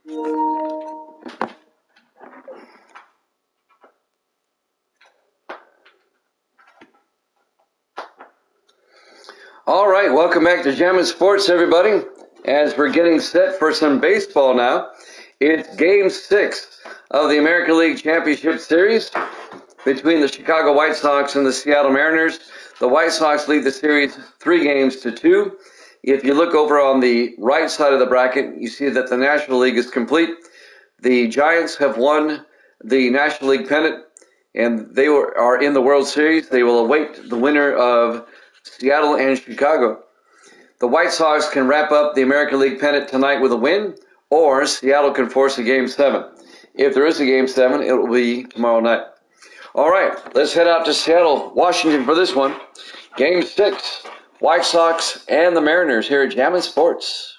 All right, welcome back to Jammin' Sports, everybody. As we're getting set for some baseball now, it's Game 6 of the American League Championship Series between the Chicago White Sox and the Seattle Mariners. The White Sox lead the series 3-2. If you look over on the right side of the bracket, you see that the National League is complete. The Giants have won the National League pennant, and they are in the World Series. They will await the winner of Seattle and Chicago. The White Sox can wrap up the American League pennant tonight with a win, or Seattle can force a Game 7. If there is a Game 7, it will be tomorrow night. All right, let's head out to Seattle, Washington for this one. Game 6, White Sox and the Mariners here at Jammin' Sports.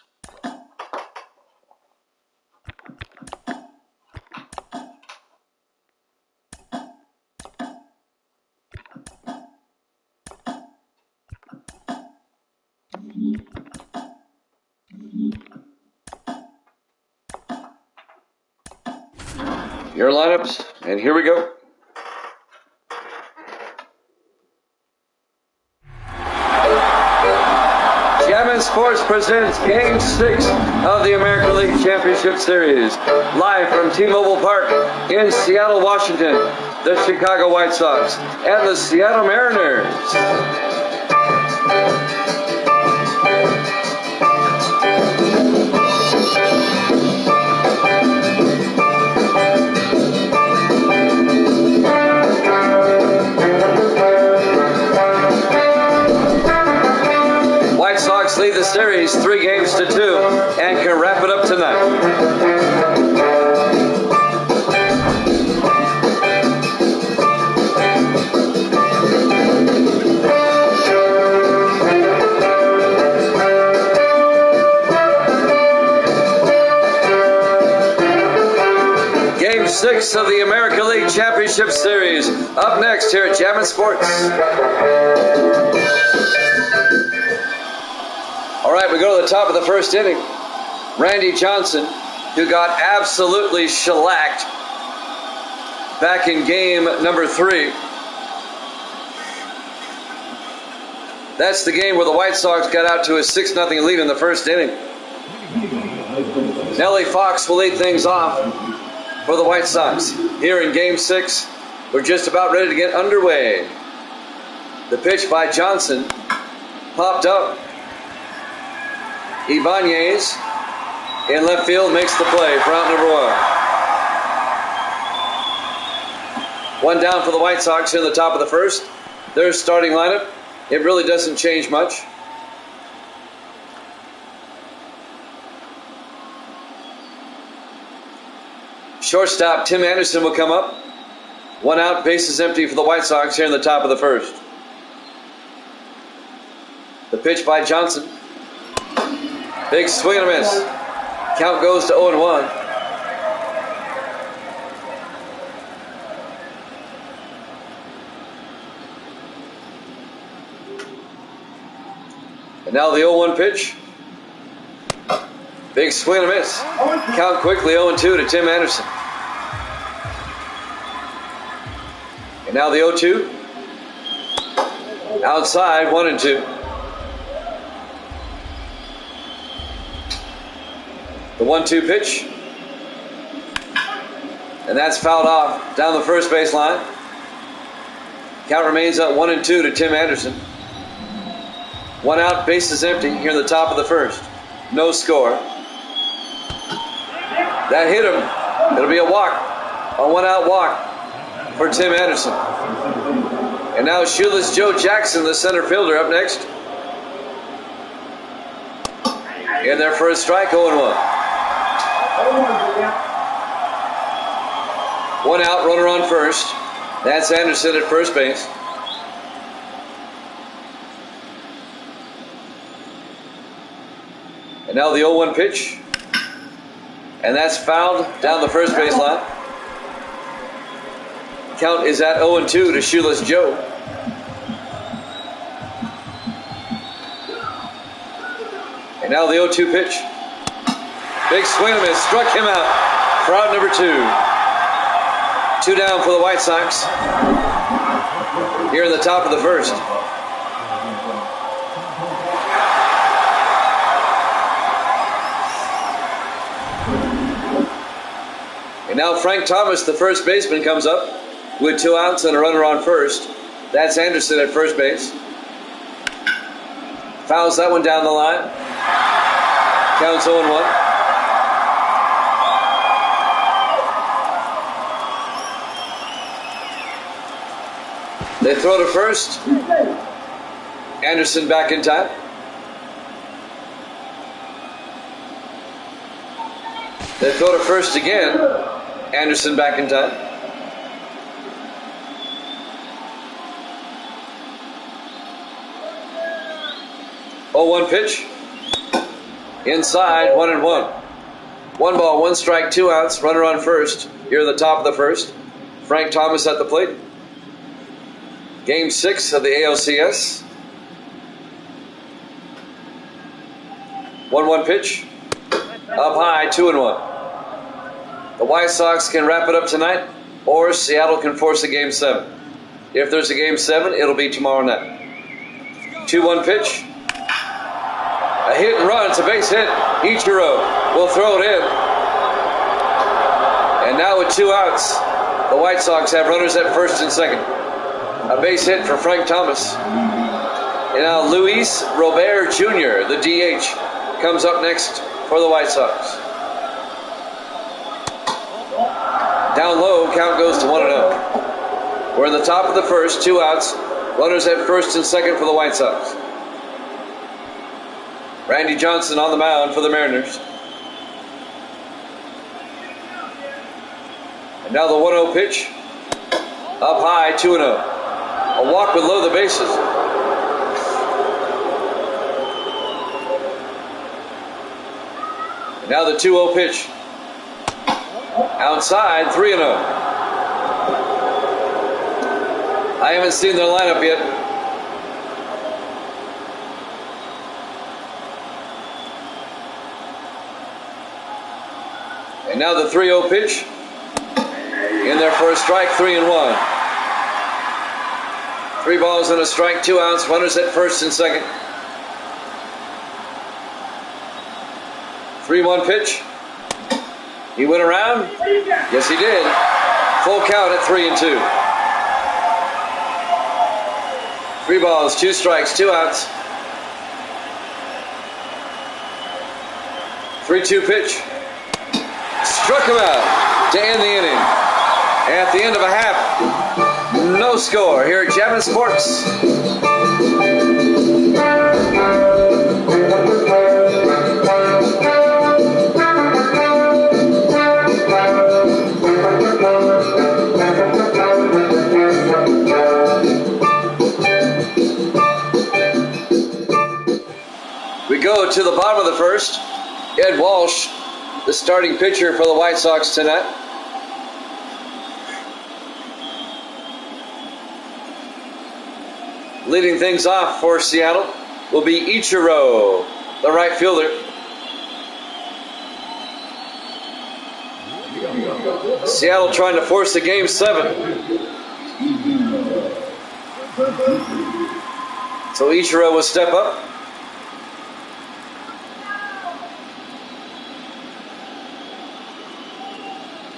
Your lineups, and here we go. Jammin' Sports presents Game 6 of the American League Championship Series. Live from T-Mobile Park in Seattle, Washington, the Chicago White Sox and the Seattle Mariners. Lead the series 3-2 and can wrap it up tonight. Game 6 of the American League Championship Series. Up next here at Jammin' Sports. All right, we go to the top of the first inning. Randy Johnson, who got absolutely shellacked back in game number 3. That's the game where the White Sox got out to a 6-0 lead in the first inning. Nellie Fox will lead things off for the White Sox. Here in game 6, we're just about ready to get underway. The pitch by Johnson popped up. Ibanez in left field makes the play for out number 1. One down for the White Sox in the top of the first. Their starting lineup, it really doesn't change much. Shortstop Tim Anderson will come up. One out, bases empty for the White Sox here in the top of the first. The pitch by Johnson. Big swing and a miss. Count goes to 0-1. And now the 0-1 pitch. Big swing and a miss. Count quickly 0-2 to Tim Anderson. And now the 0-2. Outside 1-2. The 1-2 pitch. And that's fouled off down the first base line. Count remains at 1-2 to Tim Anderson. One out, bases empty here in the top of the first. No score. That hit him. It'll be a walk. A one-out walk for Tim Anderson. And now Shoeless Joe Jackson, the center fielder, up next. In there for a strike, 0-1. One out, runner on first. That's Anderson at first base. And now the 0-1 pitch. And that's fouled down the first base line. Count is at 0-2 to Shoeless Joe. And now the 0-2 pitch. Big swing and miss. Struck him out for out number 2. 2 down for the White Sox here in the top of the first. And now Frank Thomas, the first baseman, comes up with 2 outs and a runner on first. That's Anderson at first base. Fouls that one down the line. Counts 0-1. They throw to first. Anderson back in time. They throw to first again. Anderson back in time. Oh, 1 pitch. Inside, 1-1. 1 ball, 1 strike, 2 outs. Runner on first. Here at the top of the first. Frank Thomas at the plate. Game 6 of the ALCS. 1-1 pitch. Up high, 2-1. The White Sox can wrap it up tonight, or Seattle can force a Game 7. If there's a Game 7, it'll be tomorrow night. 2-1 pitch. A hit and run. It's a base hit. Ichiro will throw it in. And now with 2 outs, the White Sox have runners at first and second. A base hit for Frank Thomas. And now Luis Robert Jr., the DH, comes up next for the White Sox. Down low, count goes to 1-0. We're in the top of the first, 2 outs. Runners at first and second for the White Sox. Randy Johnson on the mound for the Mariners. And now the 1-0 pitch. Up high, 2-0. A walk would load the bases. And now the 2-0 pitch. Outside, 3-0. I haven't seen their lineup yet. And now the 3-0 pitch. In there for a strike, 3-1. 3 balls and a strike, 2 outs. Runners at first and second. 3-1 pitch. He went around? Yes, he did. Full count at 3-2. 3 balls, 2 strikes, 2 outs. 3-2 pitch. Struck him out to end the inning. At the end of a half, no score here at Jammin' Sports. We go to the bottom of the first. Ed Walsh, the starting pitcher for the White Sox tonight. Leading things off for Seattle will be Ichiro, the right fielder. Seattle trying to force a Game 7. So Ichiro will step up.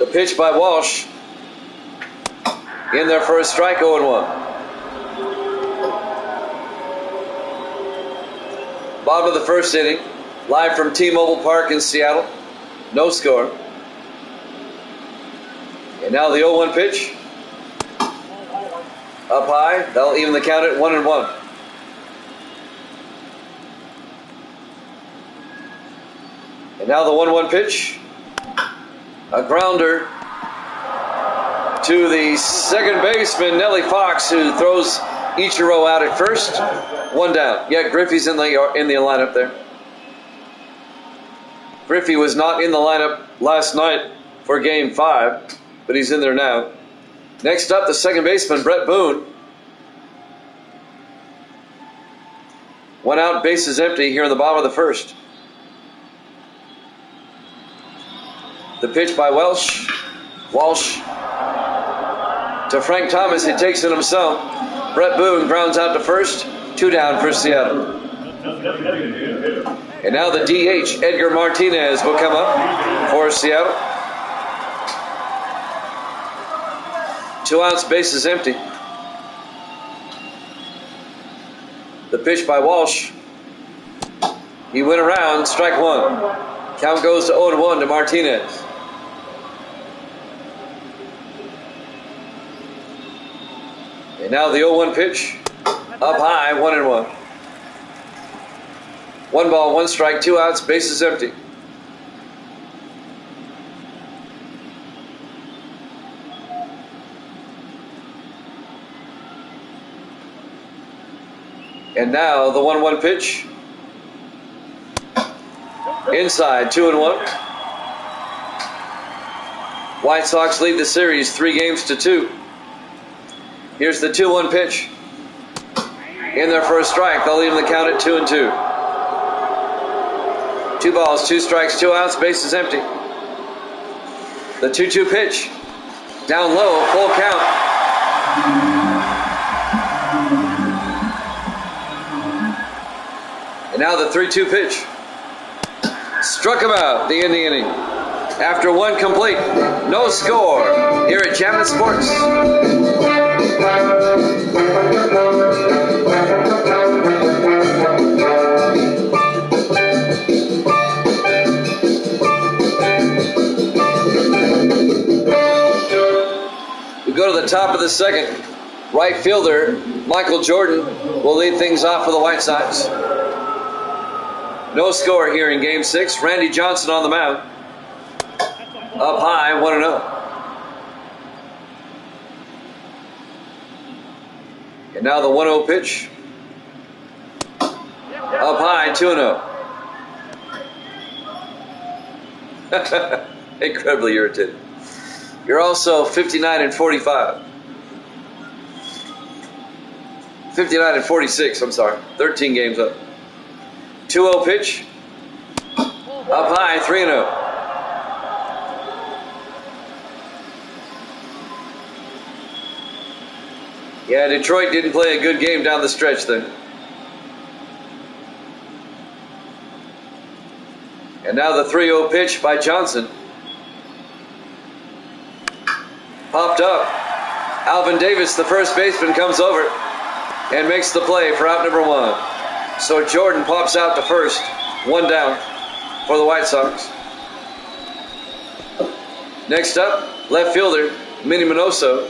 The pitch by Walsh. In there for a strike, 0-1. Bottom of the first inning. Live from T-Mobile Park in Seattle. No score. And now the 0-1 pitch. Up high. That'll even the count at 1-1. And now the 1-1 pitch. A grounder to the second baseman, Nellie Fox, who throws Ichiro out at first. 1 down. Yeah, Griffey's in the lineup there. Griffey was not in the lineup last night for Game 5, but he's in there now. Next up, the second baseman, Brett Boone. 1 out, bases empty here in the bottom of the first. The pitch by Walsh to Frank Thomas. He takes it himself. Brett Boone grounds out to first. 2 down for Seattle. And now the DH, Edgar Martinez, will come up for Seattle. 2 outs, bases empty. The pitch by Walsh. He went around, strike 1. Count goes to 0-1 to Martinez. And now the 0-1 pitch. Up high, 1-1. 1 ball, 1 strike, 2 outs, bases empty. And now the 1-1 pitch. Inside, 2-1. White Sox lead the series 3-2. Here's the 2-1 pitch. In there for a strike. They'll leave the count at 2-2. 2 balls, 2 strikes, 2 outs, bases empty. The 2-2 pitch. Down low, full count. And now the 3-2 pitch. Struck him out, the end of the inning. After 1 complete, no score here at Jammin' Sports. We go to the top of the second. Right fielder Michael Jordan will lead things off for the White Sox. No score here in Game 6. Randy Johnson on the mound. Up high, 1-0. And now the 1-0 pitch. Up high, 2-0. Incredibly irritated. You're also 59-45. 59-46, I'm sorry. 13 games up. 2-0 pitch. Up high, 3-0. Yeah, Detroit didn't play a good game down the stretch there. And now the 3-0 pitch by Johnson. Popped up. Alvin Davis, the first baseman, comes over and makes the play for out number 1. So Jordan pops out to first. 1 down for the White Sox. Next up, left fielder Minnie Minoso.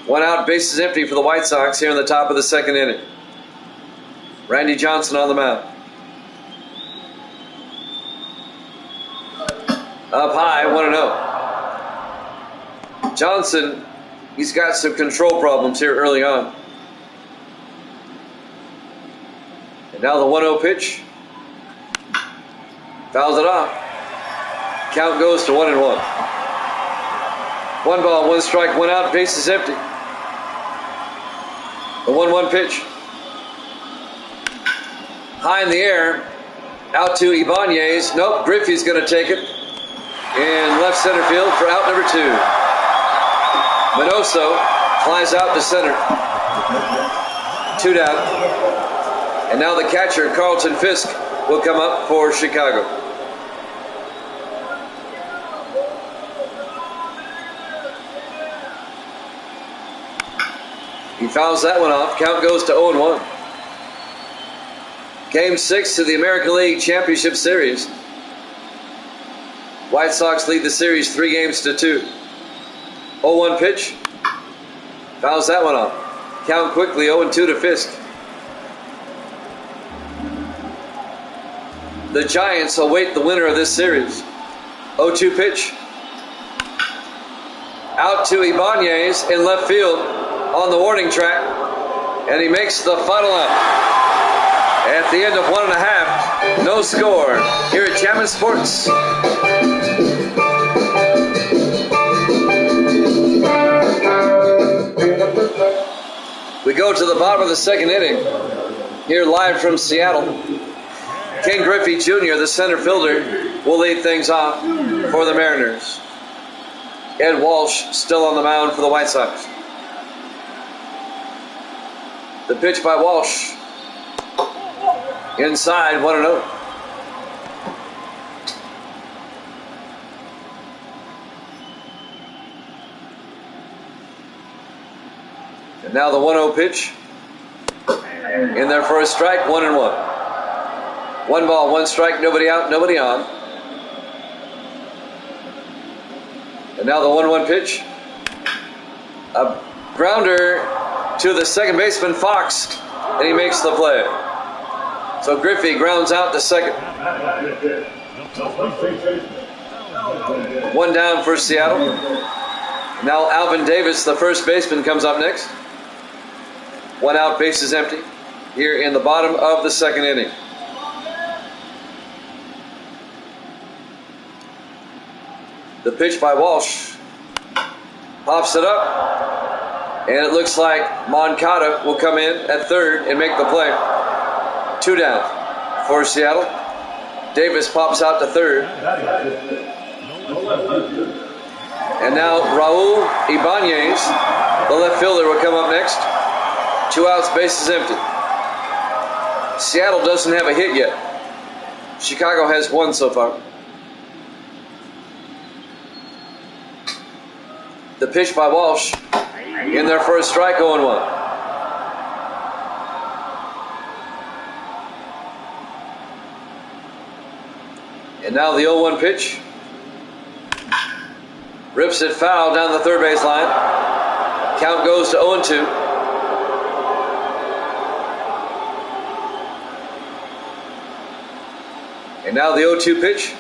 1 out, bases empty for the White Sox here in the top of the second inning. Randy Johnson on the mound. Up high, 1-0. Johnson, he's got some control problems here early on. And now the 1-0 pitch. Fouls it off. Count goes to 1-1. 1 ball, 1 strike, 1 out, bases empty. The 1-1 pitch. High in the air. Out to Ibanez. Nope, Griffey's going to take it. In left center field for out number 2. Minoso flies out to center. 2 down. And now the catcher, Carlton Fisk, will come up for Chicago. He fouls that one off. Count goes to 0-1. Game 6 of the American League Championship Series. White Sox lead the series 3-2. 0-1 pitch. Fouls that one off. Count quickly, 0-2 to Fisk. The Giants await the winner of this series. 0-2 pitch. Out to Ibanez in left field on the warning track. And he makes the final out. At the end of 1.5, no score here at Jammin' Sports. We go to the bottom of the second inning. Here live from Seattle. Ken Griffey Jr., the center fielder, will lead things off for the Mariners. Ed Walsh still on the mound for the White Sox. The pitch by Walsh. Inside, 1-0. And now the 1-0 pitch. In there for a strike, 1-1. 1 ball, 1 strike, nobody out, nobody on. And now the 1-1 pitch. A grounder to the second baseman, Fox, and he makes the play. So Griffey grounds out to second. 1 down for Seattle. Now Alvin Davis, the first baseman, comes up next. 1 out, bases empty. Here in the bottom of the second inning. The pitch by Walsh. Pops it up. And it looks like Moncada will come in at third and make the play. 2 down for Seattle. Davis pops out to third. And now Raul Ibanez, the left fielder, will come up next. 2 outs, bases empty. Seattle doesn't have a hit yet. Chicago has 1 so far. The pitch by Walsh. In there for a strike, 0-1. And now the 0-1 pitch. Rips it foul down the third base line. Count goes to 0-2. And now the 0-2 pitch.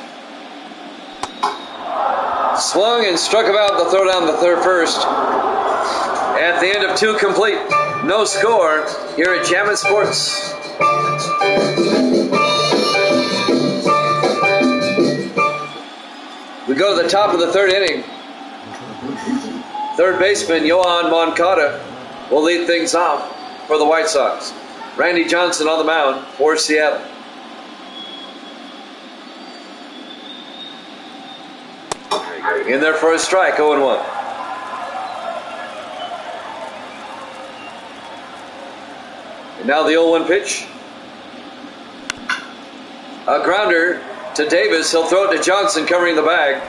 Swung and struck him out to throw down the first. At the end of 2 complete. No score here at Jammin' Sports. We go to the top of the third inning. Third baseman Yohan Moncada will lead things off for the White Sox. Randy Johnson on the mound for Seattle. In there for a strike, 0-1. And now the 0-1 pitch. A grounder to Davis. He'll throw it to Johnson, covering the bag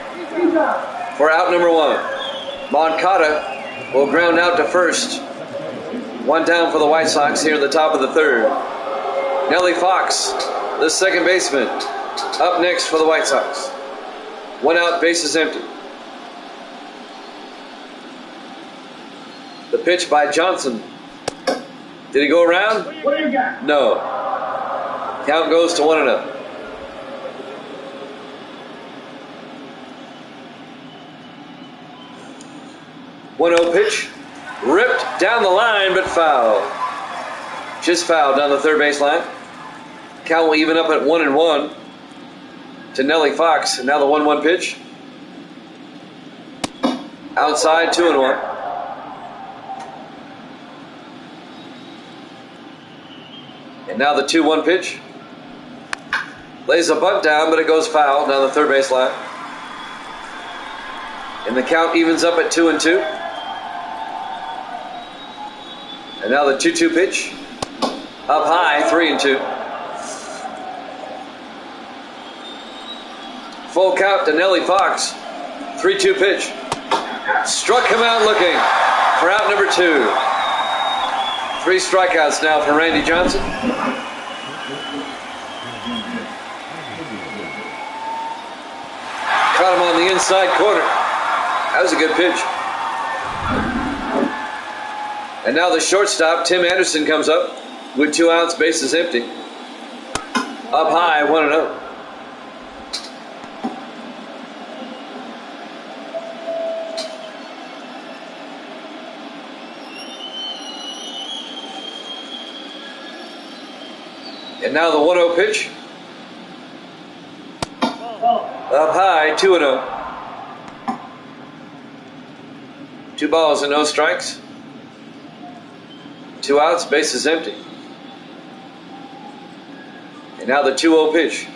for out number 1. Moncada will ground out to first. 1 down for the White Sox here in the top of the third. Nellie Fox, the second baseman, up next for the White Sox. 1 out, bases empty. The pitch by Johnson. Did he go around? What do you got? No. Count goes to 1-0. One 0 pitch. Ripped down the line, but foul. Just fouled down the third base line. Count will even up at 1-1 to Nellie Fox. And now the 1-1 pitch. Outside, 2-1. And now the 2-1 pitch. Lays a bunt down, but it goes foul down the third base line. And the count evens up at 2-2. And now the 2-2 pitch. Up high, 3-2. Full count to Nellie Fox. 3-2 pitch. Struck him out looking for out number 2. 3 strikeouts now for Randy Johnson. Caught him on the inside corner. That was a good pitch. And now the shortstop, Tim Anderson, comes up with 2 outs, bases empty. Up high, 1-0. And now the 1-0 pitch. Up high, 2-0. 2 balls and no strikes. 2 outs, bases empty. And now the 2-0 pitch.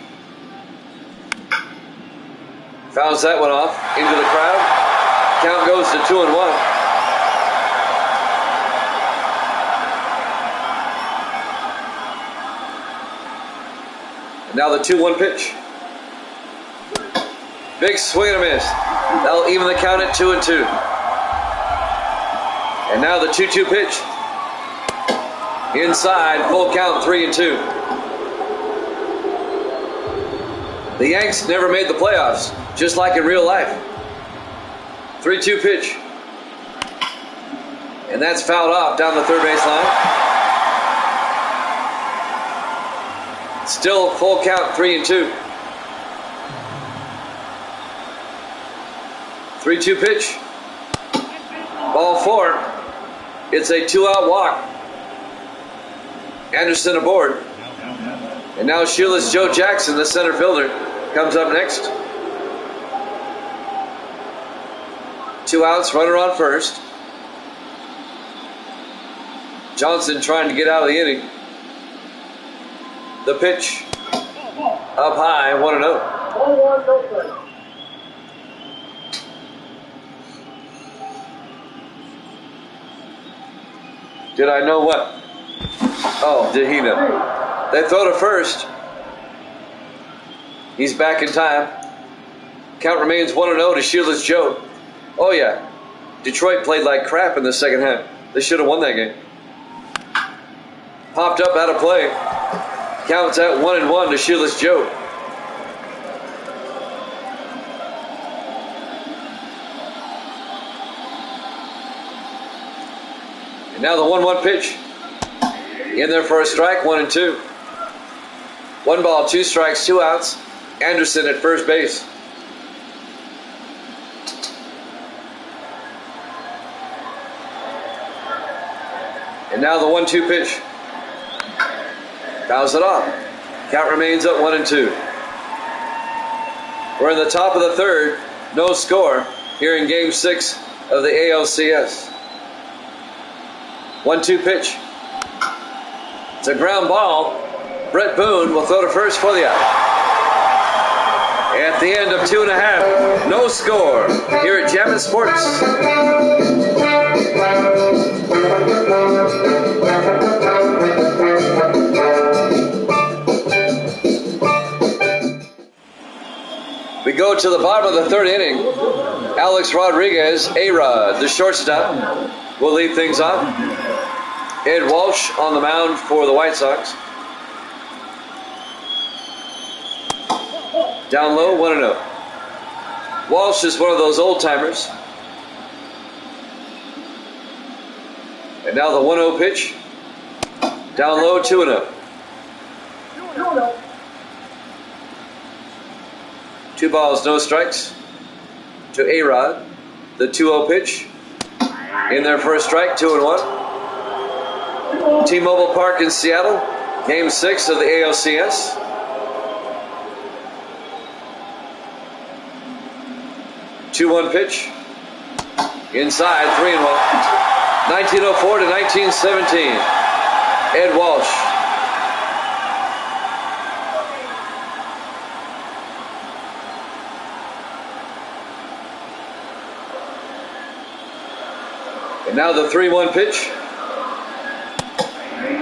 Fouls that one off into the crowd. Count goes to 2-1. And now the 2-1 pitch. Big swing and a miss. That'll even the count at 2-2. And now the 2-2 pitch. Inside, full count, 3-2. The Yanks never made the playoffs, just like in real life. 3-2 pitch. And that's fouled off down the third base line. Still full count, 3-2. 3-2 pitch. Ball 4. It's a 2-out walk. Anderson aboard. And now Shoeless Joe Jackson, the center fielder, comes up next. 2 outs, runner on first. Johnson trying to get out of the inning. The pitch. Up high, 1-0. Did I know what? Oh, did he know? They throw to first. He's back in time. Count remains 1-0 to Shoeless Joe. Oh yeah, Detroit played like crap in the second half. They should have won that game. Popped up out of play. Counts at 1-1 to Shoeless Joe. And now the 1-1 pitch. In there for a strike, 1-2. 1 ball, 2 strikes, 2 outs. Anderson at first base. And now the 1-2 pitch. Fouls it off. Count remains at 1-2. We're in the top of the third. No score here in Game 6 of the ALCS. 1-2 pitch. It's a ground ball. Brett Boone will throw to first for the out. At the end of 2.5, no score here at Jammin' Sports. We go to the bottom of the third inning. Alex Rodriguez, A-Rod, the shortstop, will lead things off. Ed Walsh on the mound for the White Sox. Down low, 1-0. Walsh is one of those old-timers. And now the 1-0 pitch. Down low, 2-0. 2 balls, no strikes to A-Rod. The 2-0 pitch. In there for a strike, 2-1. T-Mobile Park in Seattle. Game 6 of the ALCS. Two-one pitch. Inside, 3-1. 1904 to 1917. Ed Walsh. And now the 3-1 pitch.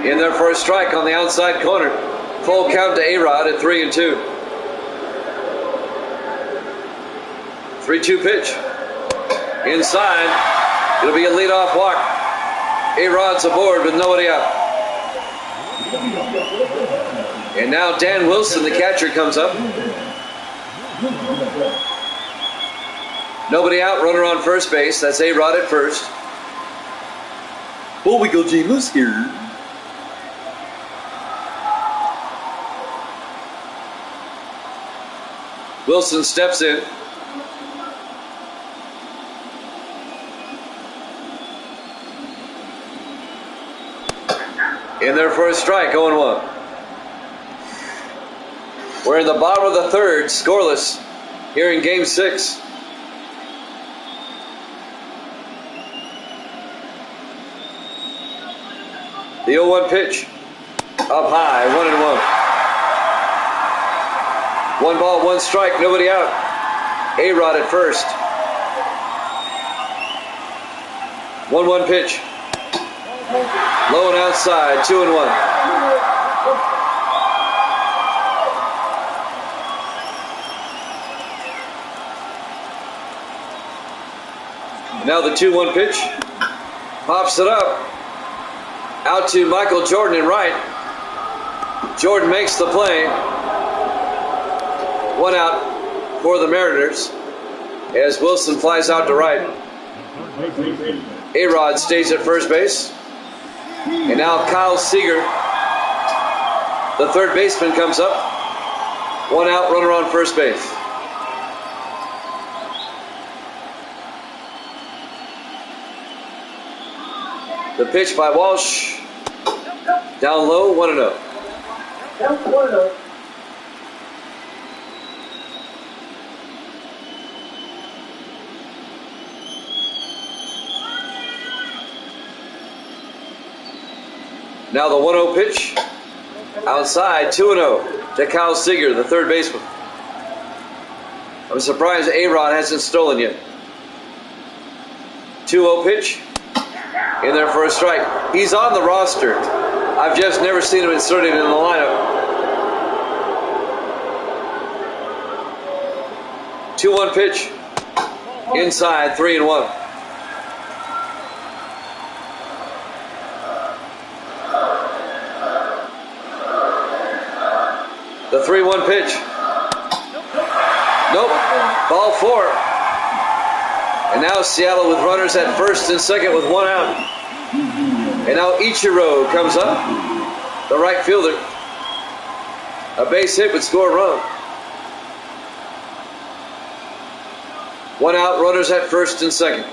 In there for a strike on the outside corner. Full count to A-Rod at 3-2. 3-2 pitch. Inside. It'll be a leadoff walk. A-Rod's aboard with nobody out. And now Dan Wilson, the catcher, comes up. Nobody out, runner on first base. That's A-Rod at first. Well, we go J-Moose here. Wilson steps in. In there for a strike, 0-1. We're in the bottom of the third, scoreless, here in Game 6. The 0-1 pitch. Up high, 1-1. 1 ball, 1 strike, nobody out. A-Rod at first. 1-1 pitch. Low and outside, 2-1. Now the 2-1 pitch. Pops it up. Out to Michael Jordan in right. Jordan makes the play. 1 out for the Mariners as Wilson flies out to right. A-Rod stays at first base. And now Kyle Seager, the third baseman, comes up. 1 out, runner on first base. The pitch by Walsh. Down low, 1-0. Now the 1-0 pitch. Outside, 2-0 to Kyle Seager, the third baseman. I'm surprised A-Rod hasn't stolen yet. 2-0 pitch. In there for a strike. He's on the roster. I've just never seen him inserted in the lineup. 2-1 pitch. Inside, 3-1. The 3-1 pitch. Nope. Ball 4. And now Seattle with runners at first and second with 1 out. And now Ichiro comes up, the right fielder. A base hit would score a run. 1 out, runners at first and second.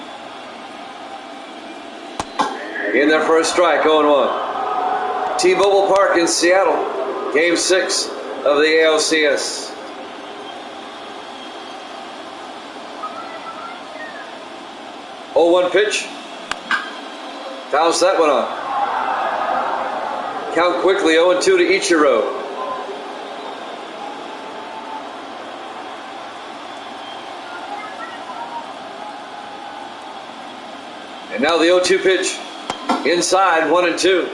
In there for a strike, 0-1. T-Mobile Park in Seattle, Game 6 of the ALCS. 0-1 pitch. Fouls that one off. Count quickly, 0-2 to Ichiro. And now the 0-2 pitch. Inside, 1-2.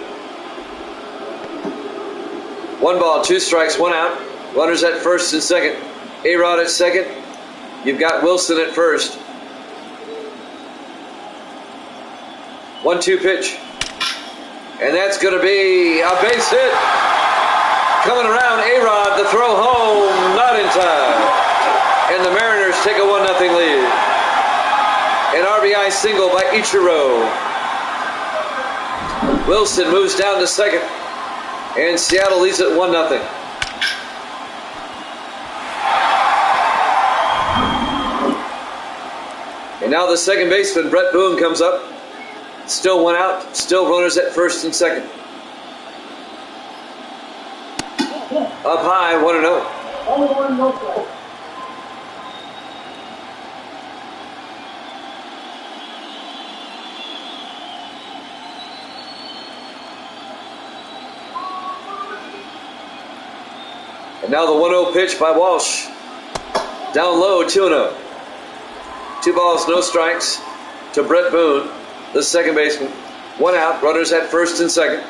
1 ball, 2 strikes, 1 out. Runners at first and second. A-Rod at second. You've got Wilson at first. 1-2 pitch. And that's going to be a base hit. Coming around, A-Rod, the throw home, not in time. And the Mariners take a 1-0 lead. An RBI single by Ichiro. Wilson moves down to second. And Seattle leads it 1-0. And now the second baseman, Brett Boone, comes up. Still 1 out, still runners at first and second. Up high, 1-0. And now the 1-0 pitch by Walsh. Down low, 2-0. 2 balls, no strikes to Brett Boone, the second baseman. 1 out, runners at first and second.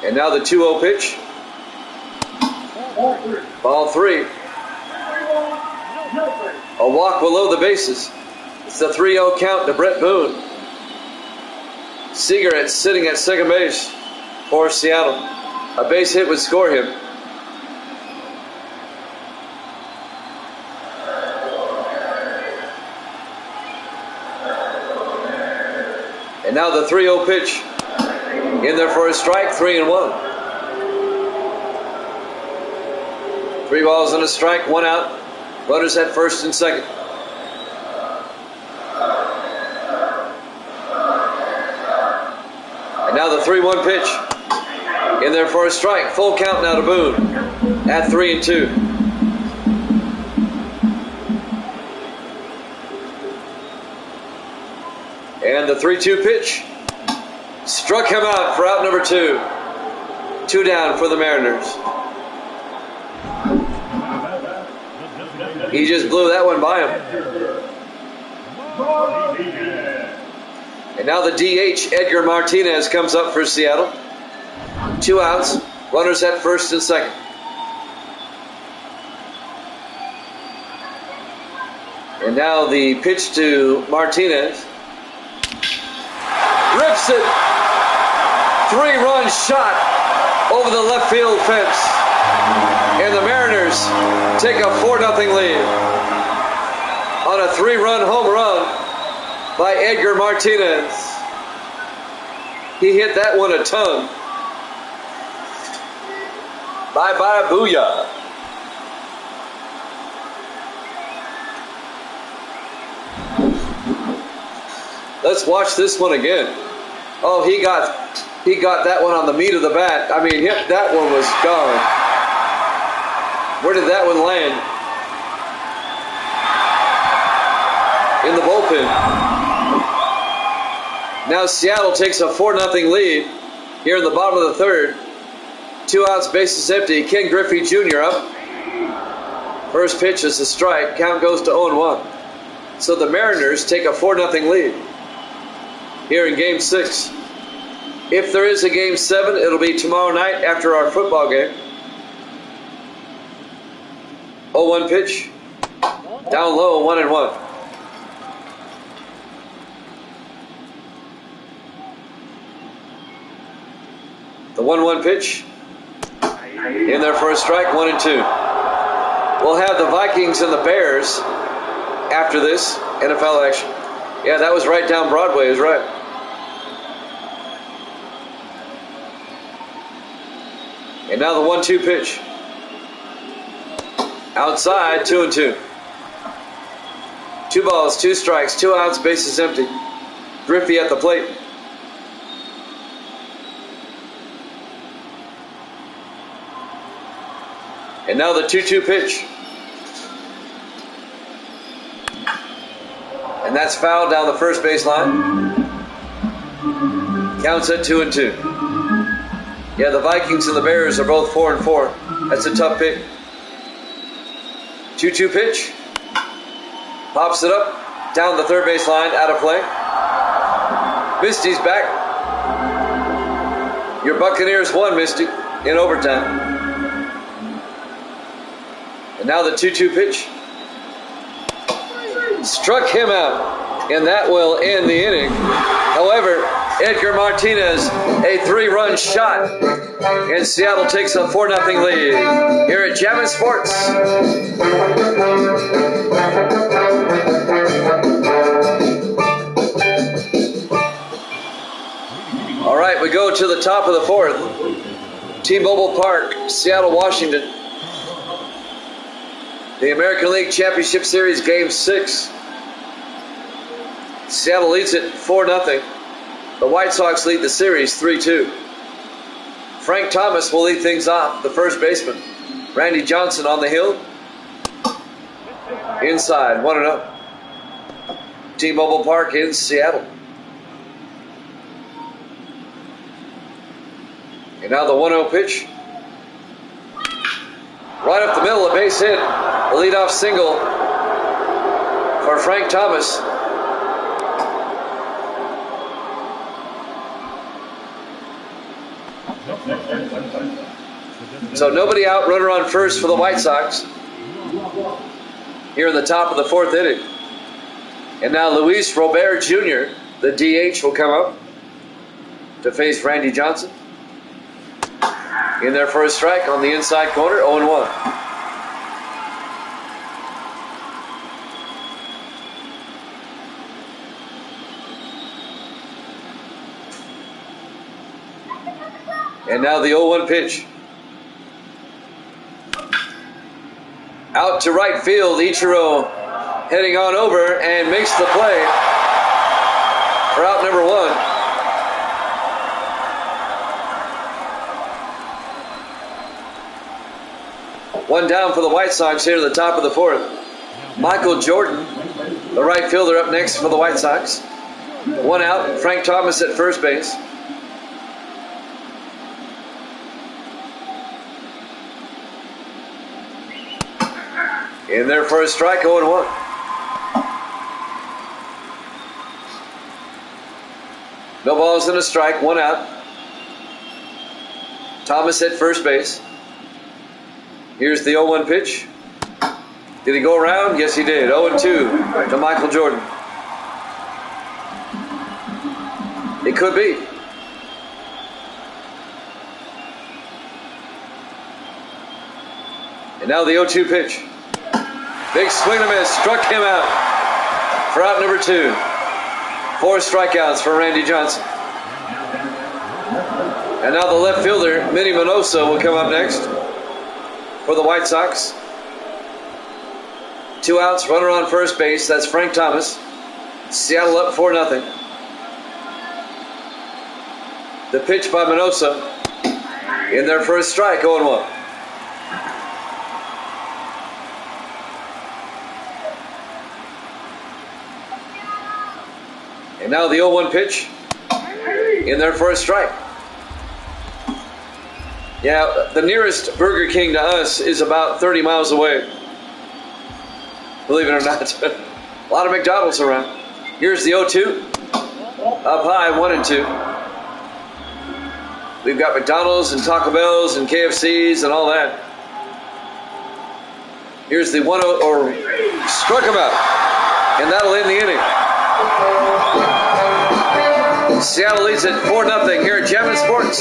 And now the 2-0 pitch. Ball 3. A walk below the bases. It's the 3-0 count to Brett Boone. Seager sitting at second base for Seattle. A base hit would score him. And now the 3-0 pitch. In there for a strike, 3-1. 3 balls and a strike, 1 out. Runners at first and second. And now the 3-1 pitch. In there for a strike, full count now to Boone at 3-2. And the 3-2 pitch. Struck him out for out number 2. 2 down for the Mariners. He just blew that one by him. And now the DH, Edgar Martinez, comes up for Seattle. 2 outs. Runners at first and second. And now the pitch to Martinez. Rips it. 3-run shot over the left field fence. And the Mariners take a 4-0 lead on a 3-run home run by Edgar Martinez. He hit that one a ton. Bye-bye, booyah. Let's watch this one again. Oh, he got that one on the meat of the bat. I mean, that one was gone. Where did that one land? In the bullpen. Now Seattle takes a 4-0 lead here in the bottom of the third. 2 outs, bases empty. Ken Griffey Jr. up. First pitch is a strike. Count goes to 0-1. So the Mariners take a 4-0 lead here in Game 6. If there is a Game 7, it'll be tomorrow night after our football game. 0-1 pitch. Down low, 1-1. The 1-1 pitch. In there for a strike, 1-2. We'll have the Vikings and the Bears after this NFL action. Yeah, that was right down Broadway, is right. And now the 1-2 pitch. Outside, 2-2. 2 balls, 2 strikes, 2 outs, bases empty. Griffey at the plate. And now the 2-2 pitch. And that's fouled down the first baseline. Counts at 2-2. Yeah, the Vikings and the Bears are both 4-4. That's a tough pick. 2-2 pitch. Pops it up. Down the third baseline, out of play. Misty's back. Your Buccaneers won, Misty, in overtime. And now the 2-2 pitch. Struck him out, and that will end the inning. However, Edgar Martinez, a 3-run shot, and Seattle takes a 4-0 lead here at Jammin' Sports. All right, we go to the top of the fourth. T-Mobile Park, Seattle, Washington. The American League Championship Series Game 6. Seattle leads it 4-0. The White Sox lead the series 3-2. Frank Thomas will lead things off, the first baseman. Randy Johnson on the hill. Inside, 1-0. T-Mobile Park in Seattle. And now the 1-0 pitch. Right up the middle, a base hit. A leadoff single for Frank Thomas. So nobody out, runner on first for the White Sox here in the top of the fourth inning. And now Luis Robert Jr., the DH, will come up to face Randy Johnson. In there for a strike on the inside corner, 0-1. And now the 0-1 pitch. Out to right field, Ichiro heading on over and makes the play for out number 1. One down for the White Sox here at the top of the fourth. Michael Jordan, the right fielder, up next for the White Sox. 1 out, Frank Thomas at first base. In there for a strike, 0-1. No balls and a strike, 1 out. Thomas at first base. Here's the 0-1 pitch. Did he go around? Yes, he did. 0-2 to Michael Jordan. It could be. And now the 0-2 pitch. Big swing and a miss. Struck him out for out number 2. 4 strikeouts for Randy Johnson. And now the left fielder, Minnie Minoso, will come up next for the White Sox. 2 outs, runner on first base. That's Frank Thomas. Seattle up 4-0. The pitch by Minoso. In there for a strike, 0-1. And now the 0-1 pitch. In there for a strike. Yeah, the nearest Burger King to us is about 30 miles away. Believe it or not. A lot of McDonald's around. Here's the 0-2. Up high, 1-2. We've got McDonald's and Taco Bell's and KFC's and all that. Here's the 1-0, or struck him out. And that'll end the inning. Seattle leads at 4-0 here at Jammin' Sports.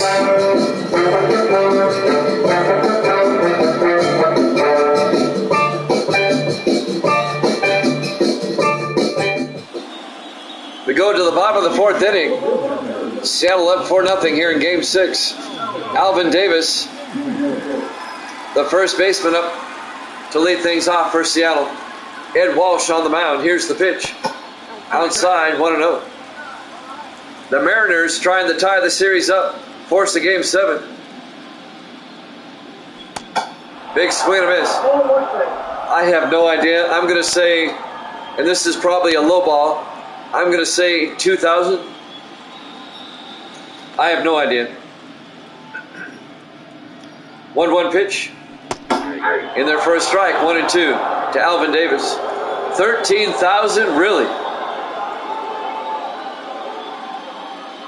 We go to the bottom of the 4th inning. Seattle up 4-0 here in Game 6. Alvin Davis, the first baseman, up to lead things off for Seattle. Ed Walsh on the mound. Here's the pitch. Outside, 1-0. The Mariners trying to tie the series up, force the Game 7. Big swing and a miss. I have no idea. I'm going to say, and this is probably a low ball, I'm going to say 2,000. I have no idea. 1-1 pitch. In there for a strike, 1-2 to Alvin Davis. 13,000, really?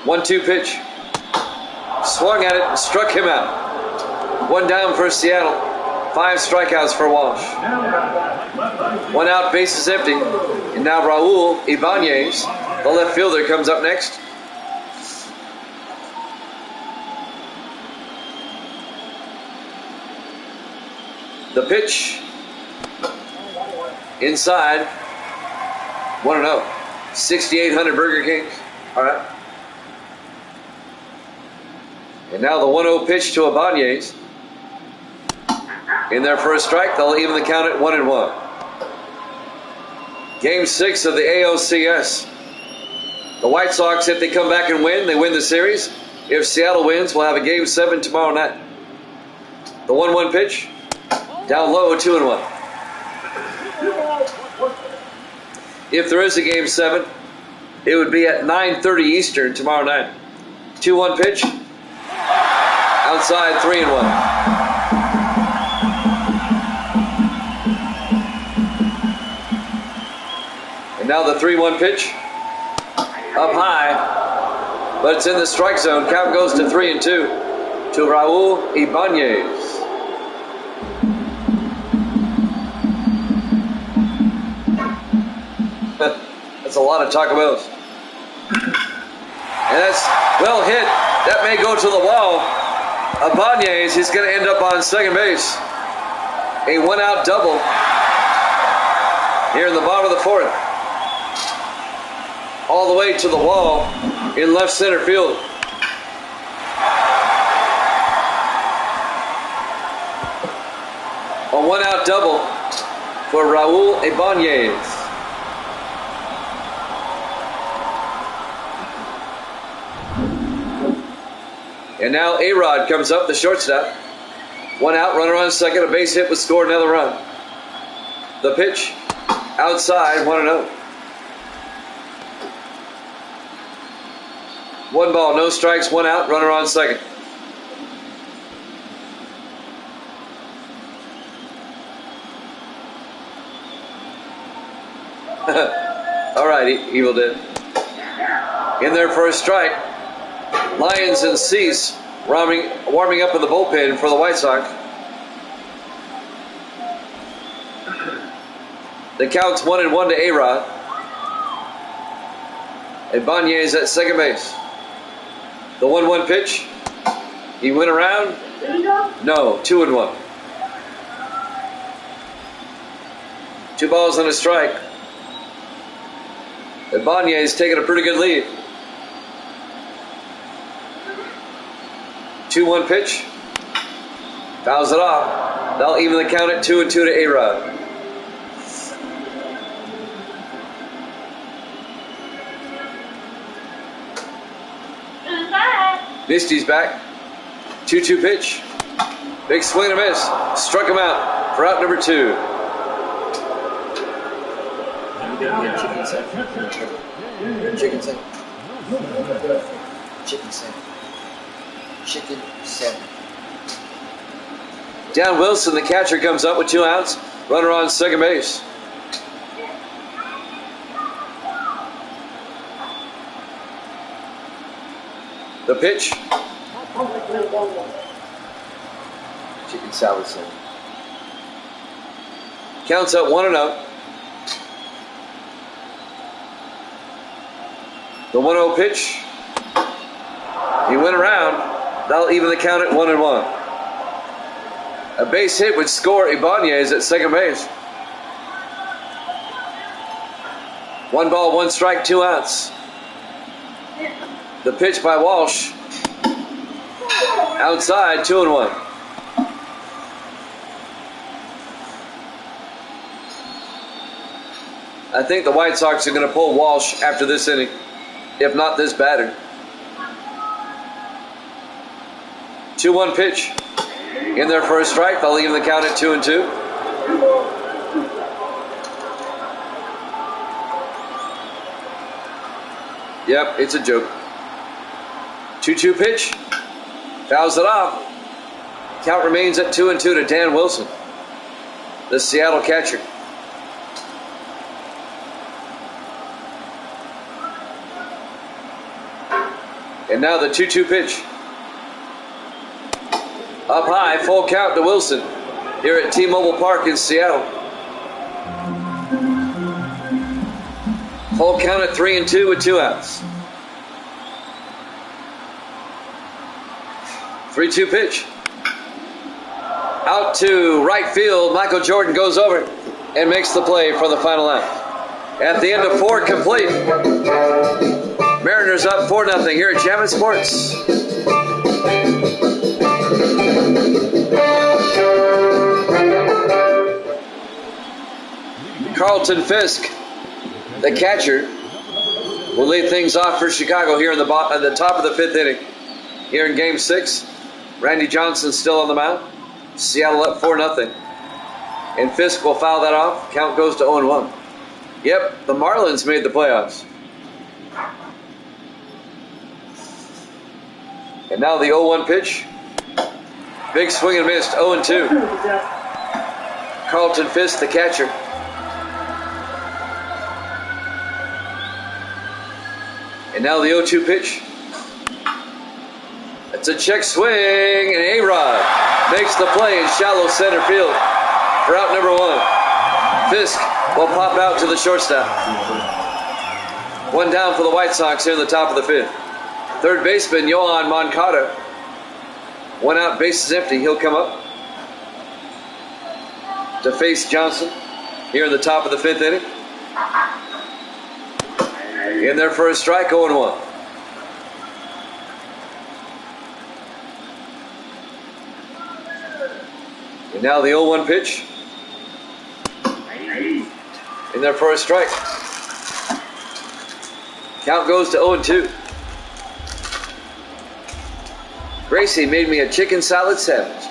1-2 pitch. Swung at it and struck him out. 1 down for Seattle. 5 strikeouts for Walsh. 1 out, bases empty. And now Raul Ibanez, the left fielder, comes up next. The pitch. Inside. 1-0. 6,800 Burger King. All right. And now the 1-0 pitch to Ibanez. In there for a strike. They'll even the count at 1-1. Game 6 of the ALCS. The White Sox, if they come back and win, they win the series. If Seattle wins, we'll have a Game 7 tomorrow night. The 1-1 pitch. Down low, 2-1. If there is a Game 7, it would be at 9:30 Eastern tomorrow night. 2-1 pitch. Outside, 3-1. And now the 3-1 pitch. Up high, but it's in the strike zone. Count goes to 3-2 to Raul Ibanez. That's a lot of Taco Bells. And that's well hit. That may go to the wall. Ibanez is going to end up on second base. A 1-out double here in the bottom of the 4th. All the way to the wall in left center field. A 1-out double for Raul Ibanez. And now A-Rod comes up, the shortstop. 1 out, runner on second, a base hit would score another run. The pitch, outside, 1-0. 1 ball, no strikes, 1 out, runner on second. All right, Evil Dead. In there for a strike. Lions and Cease warming up in the bullpen for the White Sox. The count's 1-1 to A-Rod. And Banez at second base. The 1-1 pitch. He went around. No, 2-1. 2 balls and a strike. And Banez taking a pretty good lead. 2-1 pitch. Fouls it off. They'll even the count at 2-2 to A-Rod. Misty's back. 2-2 pitch. Big swing and a miss. Struck him out for out number 2. Chicken sandwich. Chicken sandwich. Chicken sandwich. Chicken sandwich. Dan Wilson, the catcher, comes up with 2 outs. Runner on second base. The pitch. Chicken salad sandwich. Counts up 1-0. The 1-0 pitch. He went around. That'll even the count at 1-1. A base hit would score Ibanez at second base. 1 ball, 1 strike, 2 outs. The pitch by Walsh. Outside, 2-1. I think the White Sox are going to pull Walsh after this inning, if not this batter. 2-1 pitch. In there for a strike. They'll leave the count at 2-2. Yep, it's a joke. 2-2 pitch. Fouls it off. Count remains at 2-2 to Dan Wilson, the Seattle catcher. And now the 2-2 pitch. Up high, full count to Wilson here at T-Mobile Park in Seattle. Full count at 3-2 with 2 outs. 3-2 pitch. Out to right field. Michael Jordan goes over and makes the play for the final out. At the end of 4 complete. Mariners up 4-0 here at Jammin' Sports. Carlton Fisk, the catcher, will lead things off for Chicago here at the top of the 5th inning. Here in Game 6, Randy Johnson still on the mound. Seattle up 4-0. And Fisk will foul that off. Count goes to 0-1. Yep, the Marlins made the playoffs. And now the 0-1 pitch. Big swing and missed, 0-2. Carlton Fisk, the catcher. And now the 0-2 pitch. It's a check swing, and A-Rod makes the play in shallow center field for out number 1. Fisk will pop out to the shortstop. 1 down for the White Sox here in the top of the 5th. Third baseman, Yohan Moncada. 1 out, base is empty. He'll come up to face Johnson here in the top of the 5th inning. In there for a strike, 0-1. And now the 0-1 pitch. In there for a strike. Count goes to 0-2. Gracie made me a chicken salad sandwich.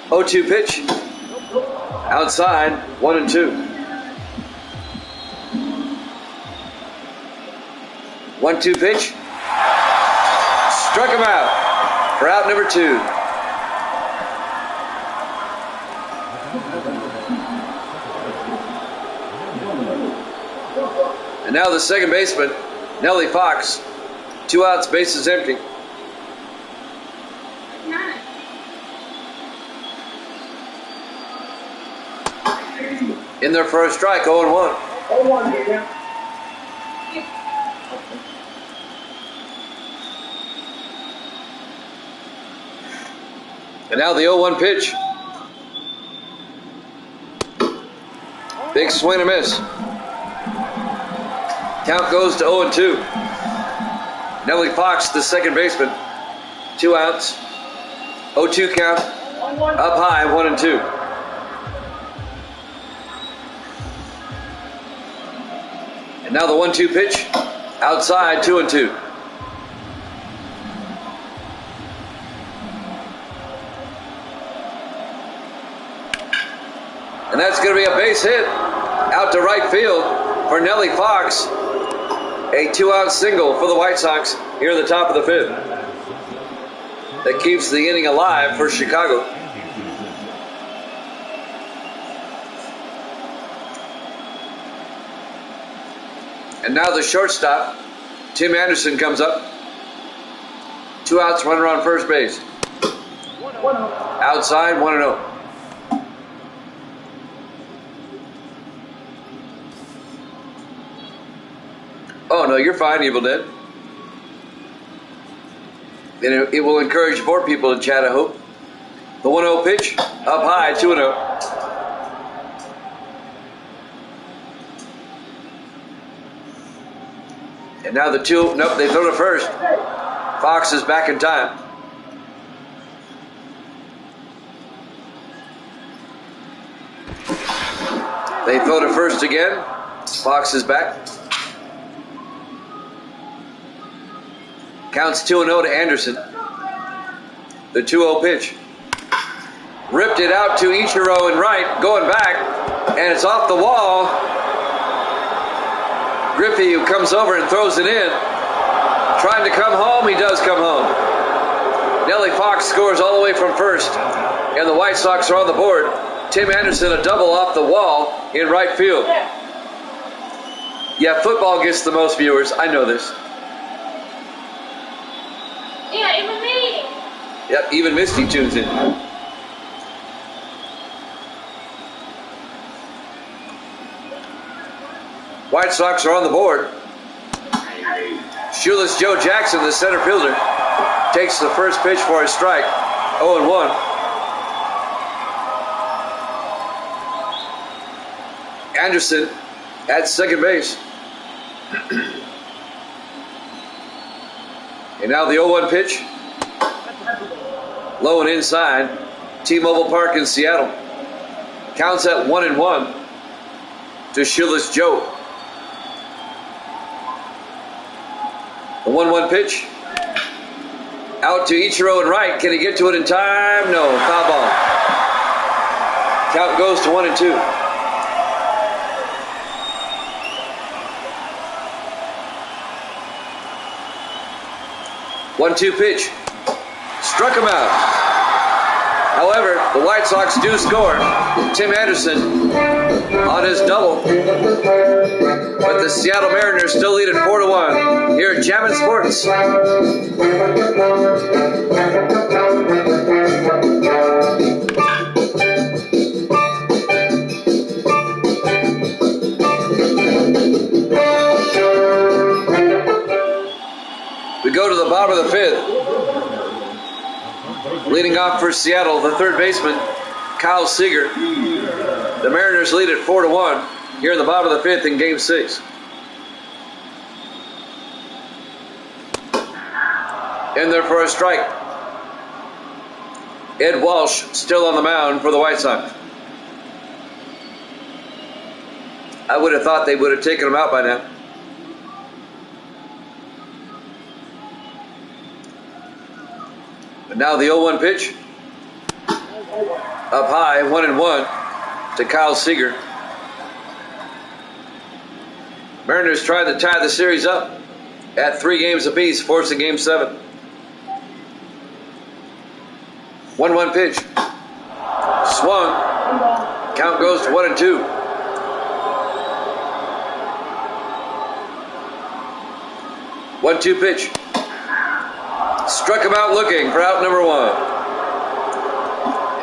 0-2 pitch. Outside, 1-2. 1-2 pitch. Struck him out for out number 2. now the second baseman, Nellie Fox. 2 outs, bases empty. In there for a strike, 0-1. And now the 0-1 pitch. Big swing and miss. Count goes to 0-2. Nellie Fox, the second baseman. 2 outs. 0-2 count. Up high, 1-2. And now the 1-2 pitch. Outside, 2-2. And that's going to be a base hit out to right field for Nellie Fox. A 2-out single for the White Sox here in the top of the 5th. That keeps the inning alive for Chicago. And now the shortstop, Tim Anderson, comes up. 2 outs, runner on first base. Outside, 1-0. Oh, no, you're fine, Evil Dead. And it will encourage more people to chat, I hope. The 1-0 pitch, up high, 2-0. And now the 2, nope, they throw to first. Fox is back in time. They throw to first again. Fox is back. Counts 2-0 to Anderson. The 2-0 pitch. Ripped it out to Ichiro in right, going back, and it's off the wall. Griffey, who comes over and throws it in. Trying to come home, he does come home. Nellie Fox scores all the way from first, and the White Sox are on the board. Tim Anderson, a double off the wall in right field. Yeah, football gets the most viewers. I know this. Yeah, even me. Yep, even Misty tunes in. White Sox are on the board. Shoeless Joe Jackson, the center fielder, takes the first pitch for a strike. 0-1. Anderson at second base. And now the 0-1 pitch. Low and inside. T-Mobile Park in Seattle. Counts at 1-1 to Shoeless Joe. The 1-1 pitch. Out to Ichiro in right. Can he get to it in time? No. Foul ball. Count goes to 1-2. 1-2 pitch. Struck him out. However, the White Sox do score. Tim Anderson on his double. But the Seattle Mariners still lead at 4-1 here at Jammin' Sports. We go to the bottom of the 5th. Leading off for Seattle, the third baseman, Kyle Seager. The Mariners lead at 4-1 here in the bottom of the 5th in Game 6. In there for a strike. Ed Walsh still on the mound for the White Sox. I would have thought they would have taken him out by now. But now the 0-1 pitch. Up high, 1-1 to Kyle Seager. Mariners tried to tie the series up at 3 games apiece, forcing Game 7. 1-1 pitch. Swung. Count goes to 1-2. 1-2 pitch. Struck him out looking for out number 1.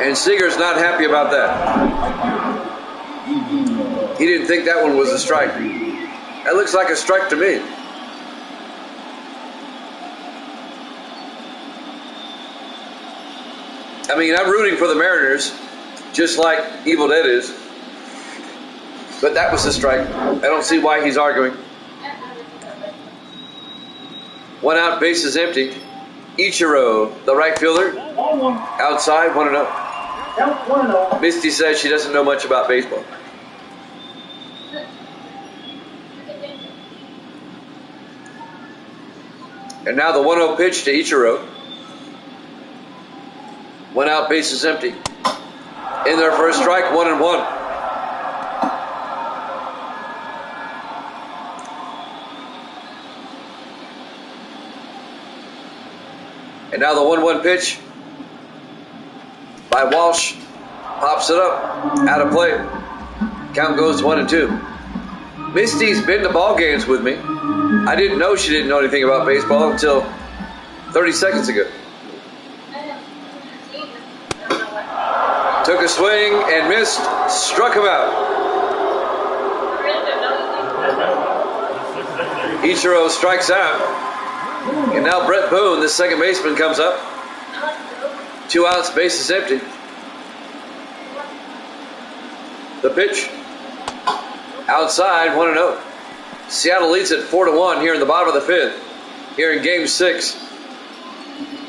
And Seager's not happy about that. He didn't think that one was a strike. That looks like a strike to me. I mean, I'm rooting for the Mariners, just like Evil Dead is. But that was a strike. I don't see why he's arguing. 1 out, bases empty. Ichiro, the right fielder, outside, 1-0. Misty says she doesn't know much about baseball. And now the 1-0 pitch to Ichiro. 1 out, bases empty. In their first strike, 1-1. And now the 1-1 pitch by Walsh. Pops it up. Out of play. Count goes 1-2. Misty's been to ball games with me. I didn't know she didn't know anything about baseball until 30 seconds ago. Took a swing and missed. Struck him out. Ichiro strikes out. And now Brett Boone, the second baseman, comes up. 2 outs, bases empty. The pitch. Outside, 1-0. Seattle leads it 4-1 here in the bottom of the 5th. Here in Game 6.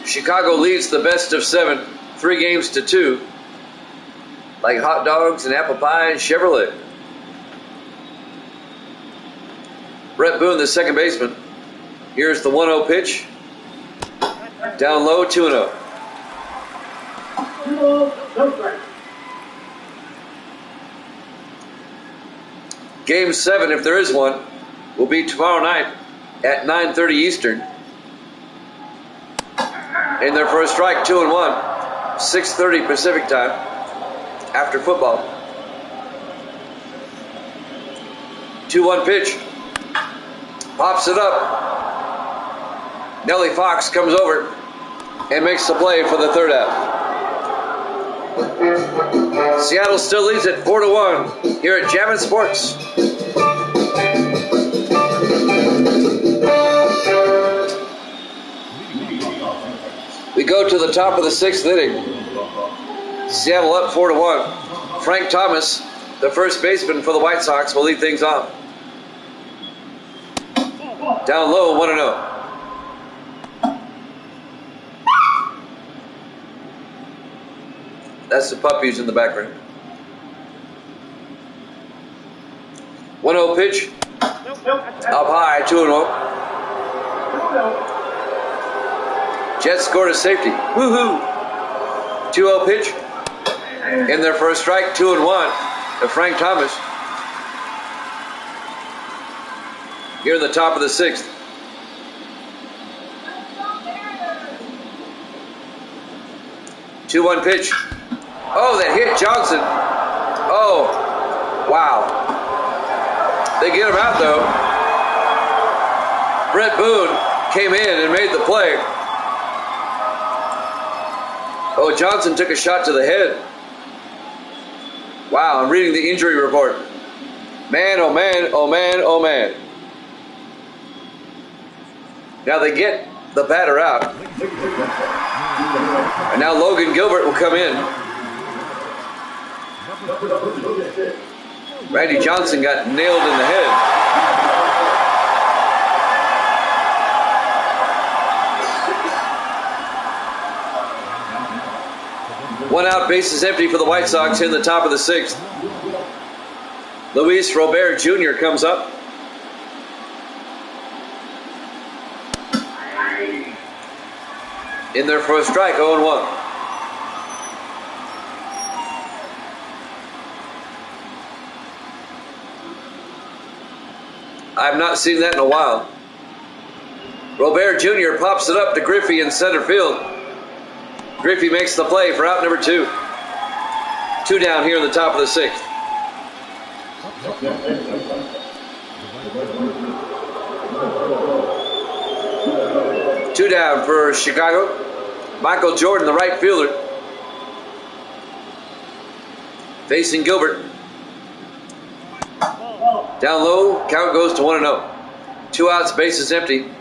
Chicago leads the best of 7, 3-2. Like hot dogs and apple pie and Chevrolet. Brett Boone, the second baseman. Here's the 1-0 pitch. Down low, 2-0. Game 7, if there is one, will be tomorrow night at 9:30 Eastern. In their first strike, 2-1. 6:30 Pacific time after football. 2-1 pitch. Pops it up. Nellie Fox comes over and makes the play for the 3rd out. Seattle still leads at 4-1 here at Jammin' Sports. We go to the top of the 6th inning. Seattle up 4-1. Frank Thomas, the first baseman for the White Sox, will lead things off. Down low, 1-0. That's the puppies in the background. 1-0 pitch. Up high, 2-0. Jets scored a safety. Woohoo! 2-0 pitch. In their first strike, 2-1 to Frank Thomas. Here in the top of the 6th. Two-one pitch. Oh, that hit Johnson. Oh, wow. They get him out, though. Brett Boone came in and made the play. Oh, Johnson took a shot to the head. Wow, I'm reading the injury report. Man, oh man, oh man, oh man. Now they get the batter out. And now Logan Gilbert will come in. Randy Johnson got nailed in the head. One out, bases empty for the White Sox in the top of the 6th. Luis Robert Jr. comes up. In their first strike, 0-1. I've not seen that in a while. Robert Jr. pops it up to Griffey in center field. Griffey makes the play for out number 2. 2 down here in the top of the 6th. Two down for Chicago. Michael Jordan, the right fielder, facing Gilbert. Down low, count goes to 1-0. 2 outs, bases empty.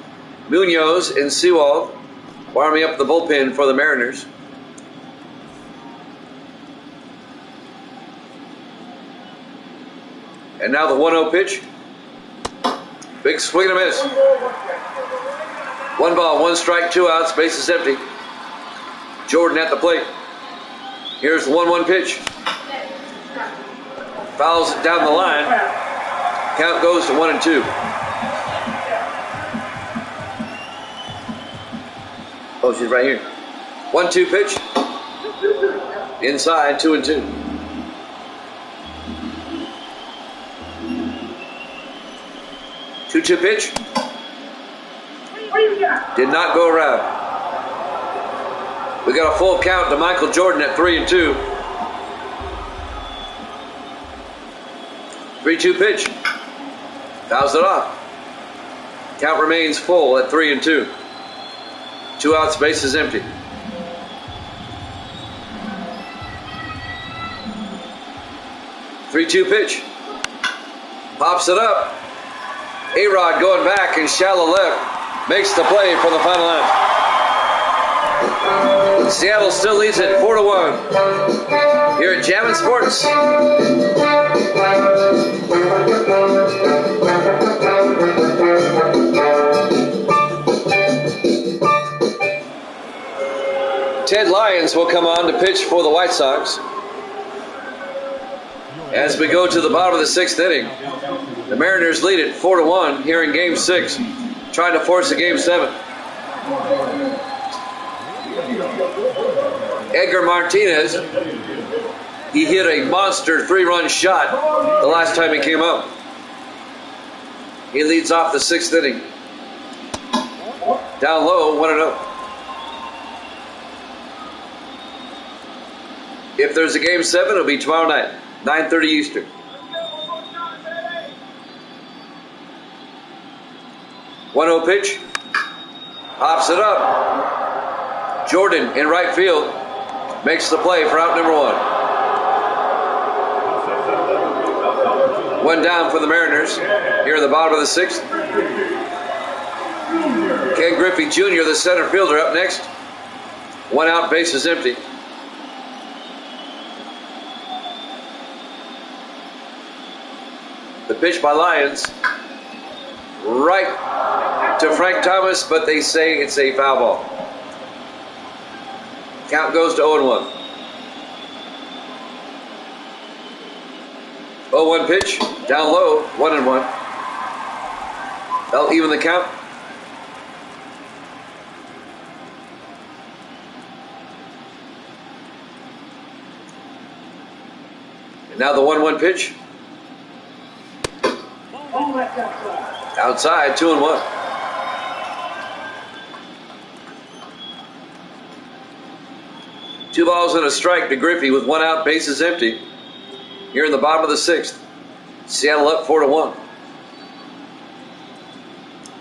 Munoz and Sewald warming up the bullpen for the Mariners. And now the 1-0 pitch. Big swing and a miss. 1 ball, 1 strike, 2 outs, bases empty. Jordan at the plate. Here's the 1-1 pitch. Fouls it down the line. Count goes to 1-2. Oh, she's right here. 1-2 pitch. Inside, 2-2. Two-two pitch. Did not go around. We got a full count to Michael Jordan at 3-2. 3-2 pitch. Fouls it off. Count remains full at 3-2. 2 outs, bases empty. Three-two pitch. Pops it up. A-Rod going back and shallow left. Makes the play from the final out. Seattle still leads it 4-1. Here at Jammin' Sports. Ted Lyons will come on to pitch for the White Sox. As we go to the bottom of the 6th inning, the Mariners lead it 4-1 here in Game 6, trying to force a Game 7. Edgar Martinez, he hit a monster 3-run shot the last time he came up. He leads off the 6th inning. Down low, 1-0. If there's a Game 7, it'll be tomorrow night, 9:30 Eastern. One 0 pitch. Pops it up. Jordan in right field makes the play for out number 1. One down for the Mariners here in the bottom of the 6th. Ken Griffey Jr., the center fielder, up next. 1 out, bases empty. The pitch by Lyons. Right to Frank Thomas, but they say it's a foul ball. Count goes to 0-1. 0-1 pitch, down low, 1-1. They'll even the count. And now the 1-1 pitch. Outside, 2-1. Two balls and a strike to Griffey with 1 out, bases empty. Here in the bottom of the 6th. Seattle up 4-1.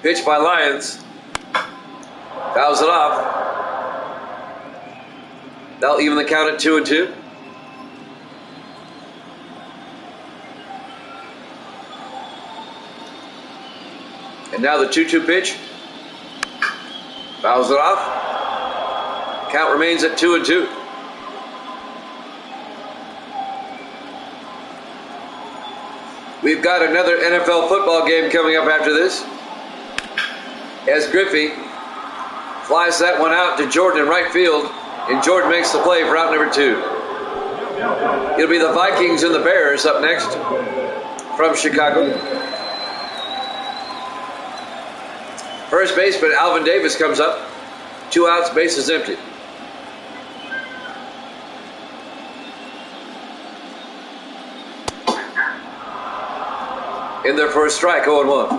Pitch by Lyons. Fouls it off. They'll even the count at 2-2. And now the 2-2 pitch. Fouls it off. Count remains at 2-2. We've got another NFL football game coming up after this. As Griffey flies that one out to Jordan in right field, and Jordan makes the play for out number 2. It'll be the Vikings and the Bears up next from Chicago. First baseman Alvin Davis comes up. 2 outs, bases empty. In there for a strike, 0-1.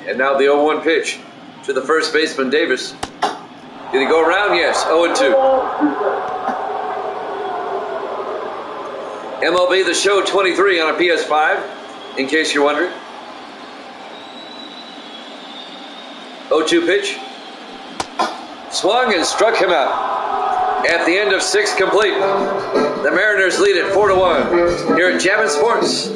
And now the 0-1 pitch to the first baseman Davis. Did he go around? Yes, 0-2. MLB The Show 23 on a PS5, in case you're wondering. 0-2 pitch. Swung and struck him out. At the end of 6 complete, the Mariners lead it 4-1 here at Jammin' Sports.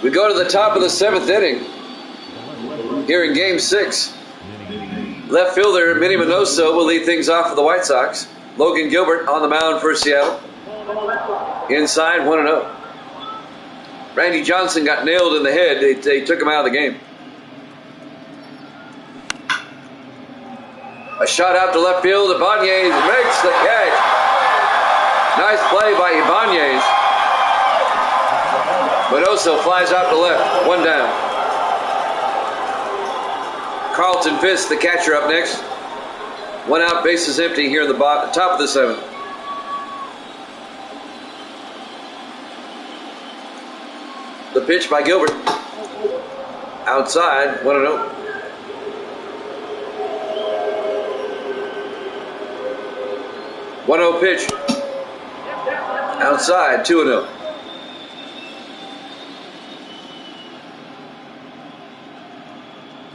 We go to the top of the 7th inning here in Game 6. Left fielder Minnie Minoso will lead things off for the White Sox. Logan Gilbert on the mound for Seattle. Inside 1-0. Randy Johnson got nailed in the head. They took him out of the game. A shot out to left field. Ibanez makes the catch. Nice play by Ibanez. Minoso flies out to left. 1 down. Carlton Fisk, the catcher, up next. 1 out, bases empty here in the top of the 7th. The pitch by Gilbert. Outside, 1-0. One-0 pitch. Outside, 2-0.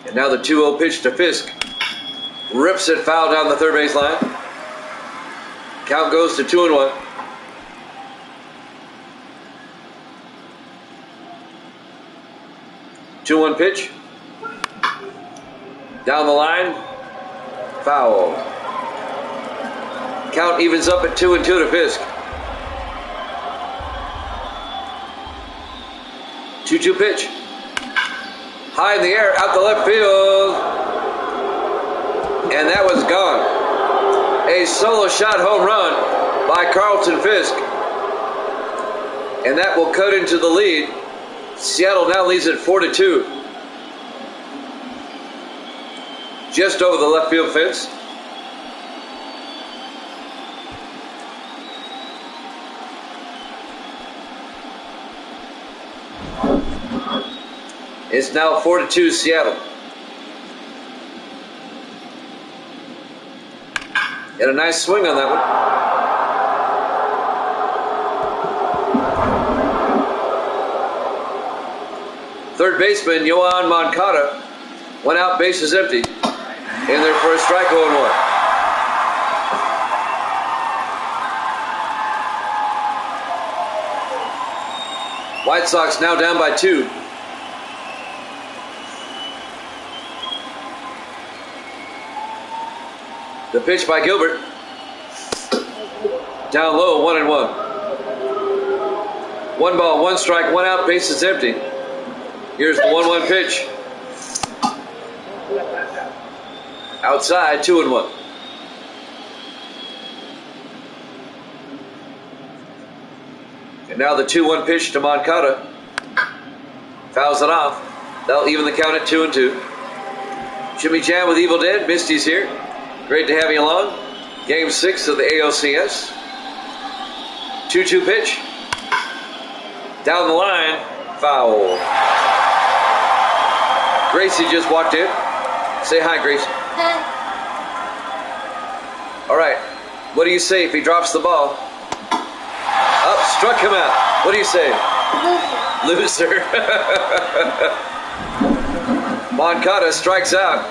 And now the 2-0 pitch to Fisk. Rips it foul down the third base line. Count goes to 2-1. Two-one pitch. Down the line. Foul. Count evens up at 2-2 to Fisk. 2-2 pitch. High in the air, out the left field. And that was gone. A solo shot home run by Carlton Fisk. And that will cut into the lead. Seattle now leads at 4-2. Just over the left field fence. It's now 4-2 Seattle. And a nice swing on that one. Third baseman Yoan Moncada went out, bases empty. In their first strike, 0-1. White Sox now down by 2. The pitch by Gilbert. Down low, 1-1. 1 ball, 1 strike, 1 out, bases empty. Here's the 1-1 pitch. Outside, 2-1. And now the 2-1 pitch to Moncada. Fouls it off. That'll even the count at 2-2. Jimmy Jam with Evil Dead. Misty's here. Great to have you along. Game 6 of the ALCS. 2-2 pitch. Down the line. Foul. Gracie just walked in. Say hi, Gracie. Hi. All right. What do you say if he drops the ball? Up, struck him out. What do you say? Loser. Moncada strikes out.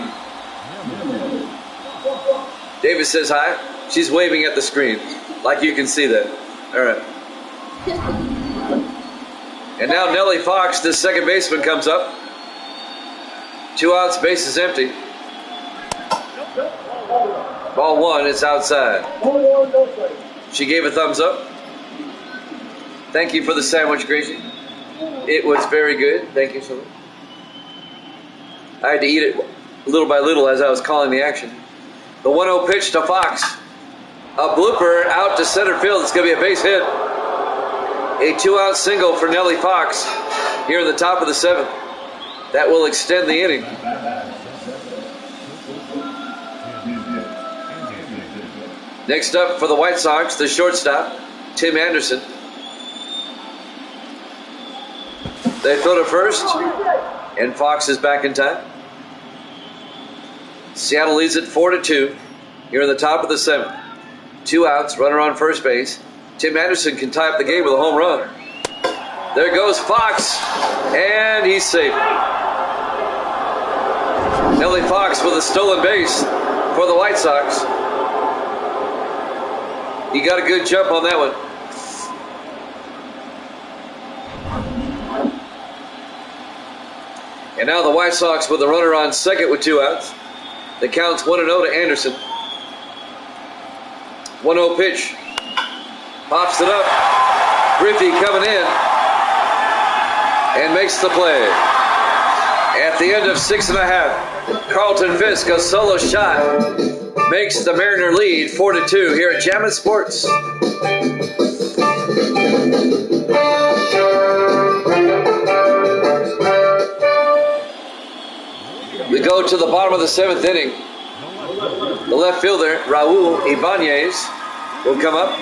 Davis says hi. She's waving at the screen, like you can see that. All right. And now Nellie Fox, the second baseman, comes up. 2 outs, bases empty. Ball 1, it's outside. She gave a thumbs up. Thank you for the sandwich, Gracie. It was very good. Thank you so much. I had to eat it little by little as I was calling the action. The 1-0 pitch to Fox. A blooper out to center field. It's going to be a base hit. A 2-out single for Nellie Fox here in the top of the 7th. That will extend the inning. Next up for the White Sox, the shortstop, Tim Anderson. They throw to first, and Fox is back in time. Seattle leads it 4-2 here in the top of the 7th. 2 outs, runner on first base. Tim Anderson can tie up the game with a home run. There goes Fox, and he's safe. Nellie Fox with a stolen base for the White Sox. He got a good jump on that one. And now the White Sox with a runner on second with 2 outs. The count's 1-0 to Anderson. 1-0 pitch. Pops it up. Griffey coming in and makes the play. At the end of 6.5, Carlton Fisk, a solo shot, makes the Mariner lead 4-2 here at Jammin' Sports. We go to the bottom of the 7th inning. The left fielder, Raul Ibanez, will come up.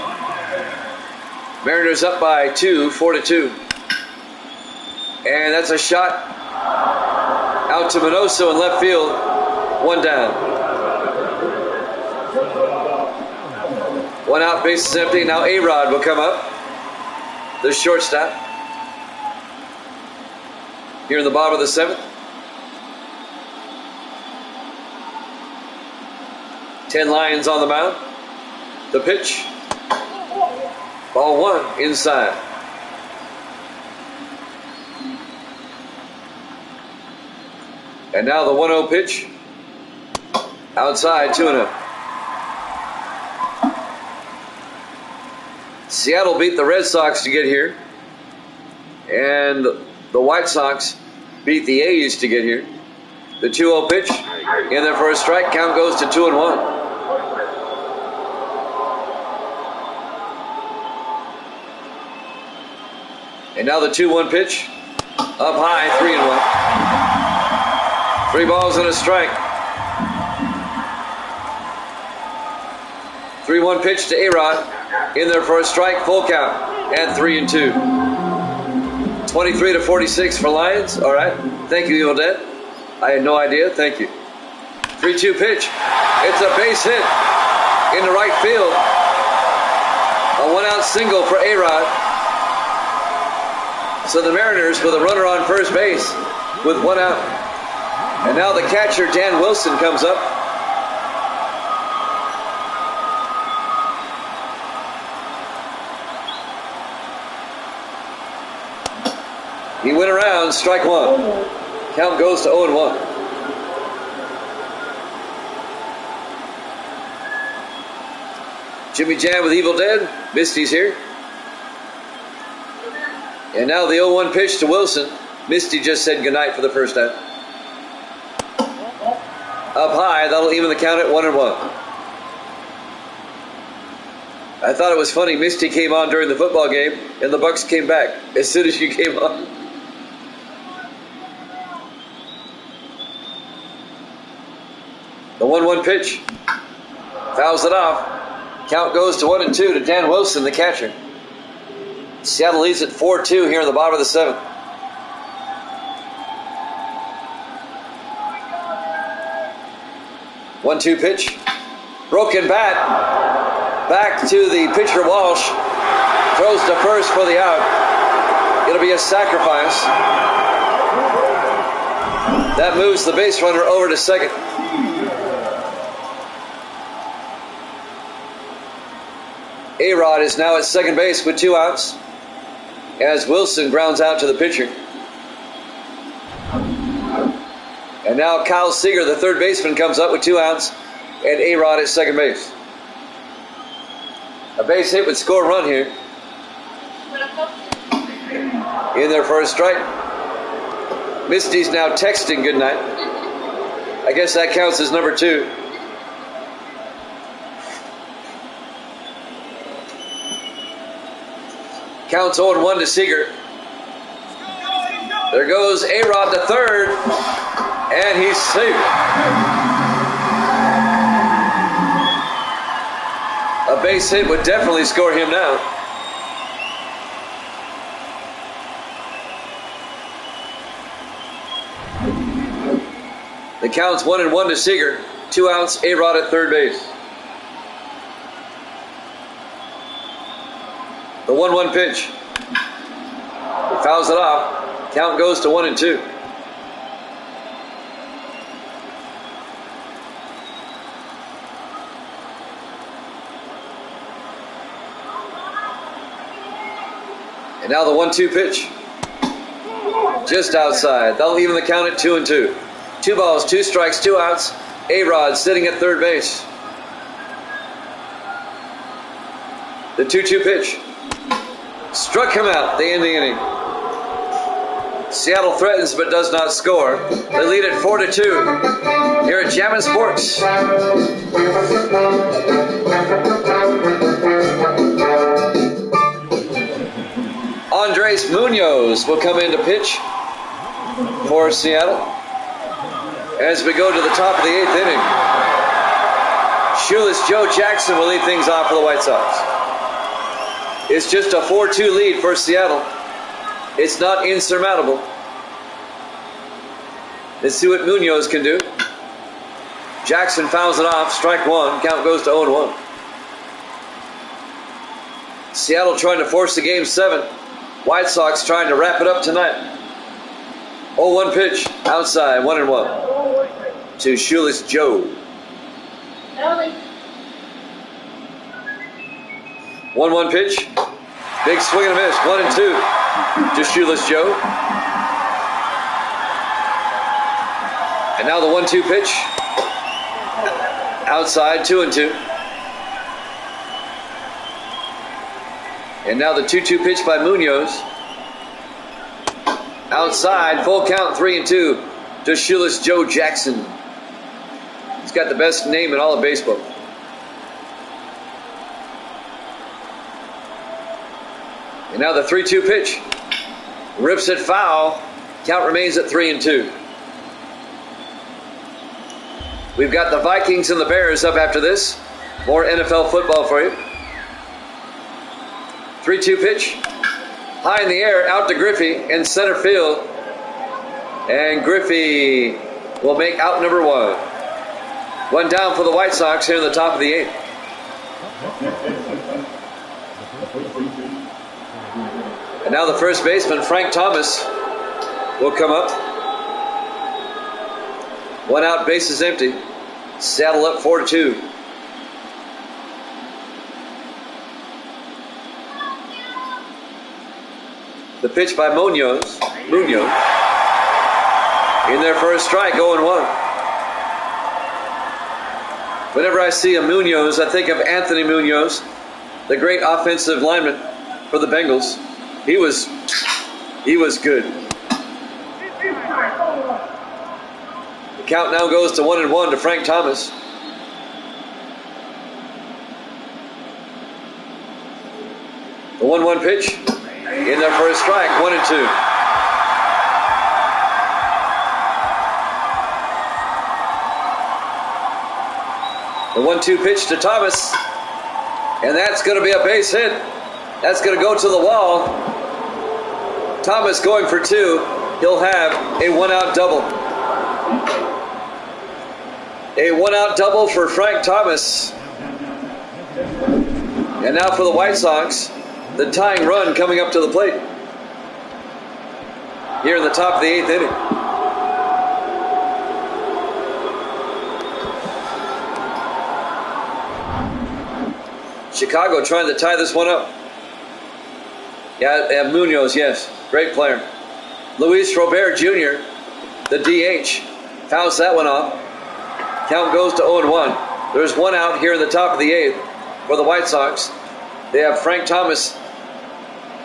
Mariners up by 2, 4-2. And that's a shot out to Minoso in left field. 1 down. 1 out, base is empty. Now A-Rod will come up. The shortstop. Here in the bottom of the 7th. 10 Lions on the mound. The pitch. Ball 1 inside. And now the 1-0 pitch. Outside, 2-0. Seattle beat the Red Sox to get here. And the White Sox beat the A's to get here. The 2-0 pitch. In there for a strike. Count goes to 2-1. And now the 2-1 pitch. Up high, 3-1. 3 balls and a strike. 3-1 pitch to A-Rod. In there for a strike, full count. And 3-2. 23-46 for Lions. All right. Thank you, Evil Dead. I had no idea. Thank you. 3-2 pitch. It's a base hit into right field. A 1-out single for A-Rod. So the Mariners with a runner on first base with 1 out. And now the catcher, Dan Wilson, comes up. He went around, strike 1. Count goes to 0-1. Jimmy Jam with Evil Dead. Misty's here. And now the 0-1 pitch to Wilson. Misty just said goodnight for the first time. Up high, that'll even the count at 1-1. I thought it was funny, Misty came on during the football game, and the Bucks came back as soon as you came on. The 1-1 pitch. Fouls it off. Count goes to 1-2 to Dan Wilson, the catcher. Seattle leads at 4-2 here in the bottom of the 7th. One-two pitch. Broken bat. Back to the pitcher Walsh. Throws to first for the out. It'll be a sacrifice. That moves the base runner over to second. A-Rod is now at second base with 2 outs as Wilson grounds out to the pitcher. And now Kyle Seager, the third baseman, comes up with 2 outs and A-Rod at second base. A base hit would score a run here. In there for a strike. Misty's now texting goodnight. I guess that counts as number 2. Counts 0-1 to Seager. There goes A-Rod to third, and he's safe. A base hit would definitely score him now. The count's 1-1 to Seager. 2 outs, A-Rod at third base. The 1-1 pitch. He fouls it off. Count goes to 1-2. And now the 1-2 pitch. Just outside. That'll even the count at 2-2. 2 balls, 2 strikes, 2 outs. A-Rod sitting at third base. The 2-2 pitch. Struck him out, the end of the inning. Seattle threatens but does not score. They lead at 4-2 here at Jammin' Sports. Andres Munoz will come in to pitch for Seattle as we go to the top of the 8th inning. Shoeless Joe Jackson will lead things off for the White Sox. It's just a 4-2 lead for Seattle. It's not insurmountable. Let's see what Munoz can do. Jackson fouls it off, strike 1, count goes to 0-1. Seattle trying to force the game 7. White Sox trying to wrap it up tonight. 0-1 pitch, outside, 1-1 to Shoeless Joe. 1-1 pitch, big swing and a miss, 1-2 to Shoeless Joe. And now the 1-2 pitch, outside, 2-2. And now the 2-2 pitch by Munoz. Outside, full count, 3-2 to Shoeless Joe Jackson. He's got the best name in all of baseball. And now the 3-2 pitch. Rips it foul. Count remains at 3-2. We've got the Vikings and the Bears up after this. More NFL football for you. 3-2 pitch. High in the air, out to Griffey in center field. And Griffey will make out number 1. One down for the White Sox here in the top of the 8th. And now the first baseman, Frank Thomas, will come up. 1 out, bases empty. Seattle up 4-2. The pitch by Munoz. In their first strike, 0-1. Whenever I see a Munoz, I think of Anthony Munoz, the great offensive lineman for the Bengals. He was good. The count now goes to 1-1 to Frank Thomas. The 1-1 pitch. In their first strike, 1-2. The 1-2 pitch to Thomas. And that's going to be a base hit. That's going to go to the wall. Thomas going for 2. He'll have a 1-out double. A 1-out double for Frank Thomas. And now for the White Sox. The tying run coming up to the plate here in the top of the 8th inning. Chicago trying to tie this one up. Yeah, Munoz, yes, great player. Luis Robert Jr., the DH, fouls that one off. Count goes to 0-1. There's 1 out here in the top of the 8th for the White Sox. They have Frank Thomas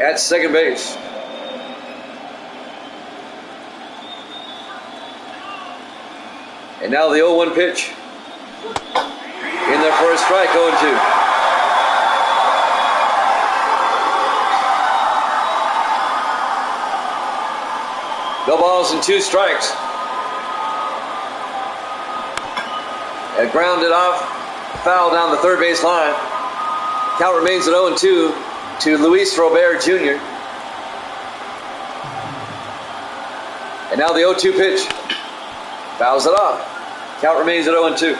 at second base. And now the 0-1 pitch. In their first strike, 0-2. No balls and 2 strikes. And grounded off, foul down the third base line. Count remains at 0-2 to Luis Robert Jr. And now the 0-2 pitch. Fouls it off. Count remains at 0-2.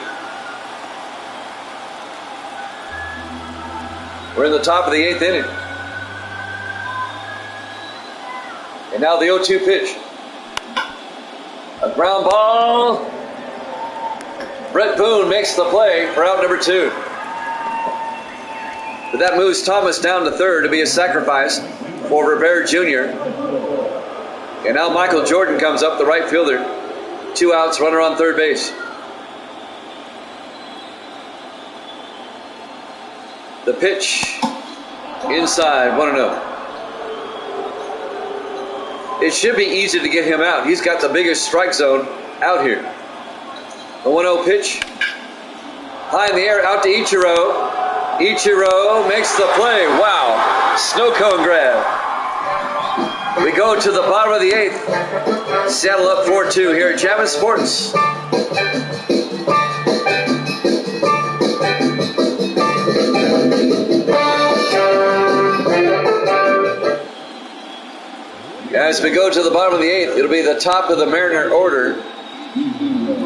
We're in the top of the 8th inning. And now the 0-2 pitch. A ground ball. Brett Boone makes the play for out number 2. But that moves Thomas down to third to be a sacrifice for Rivera Jr. And now Michael Jordan comes up, the right fielder. 2 outs, runner on third base. The pitch inside, 1-0. It should be easy to get him out. He's got the biggest strike zone out here. The 1-0 pitch. High in the air, out to Ichiro. Ichiro makes the play. Wow. Snow cone grab. We go to the bottom of the 8th. Seattle up 4-2 here at Jammin' Sports. As we go to the bottom of the 8th, it'll be the top of the Mariner order.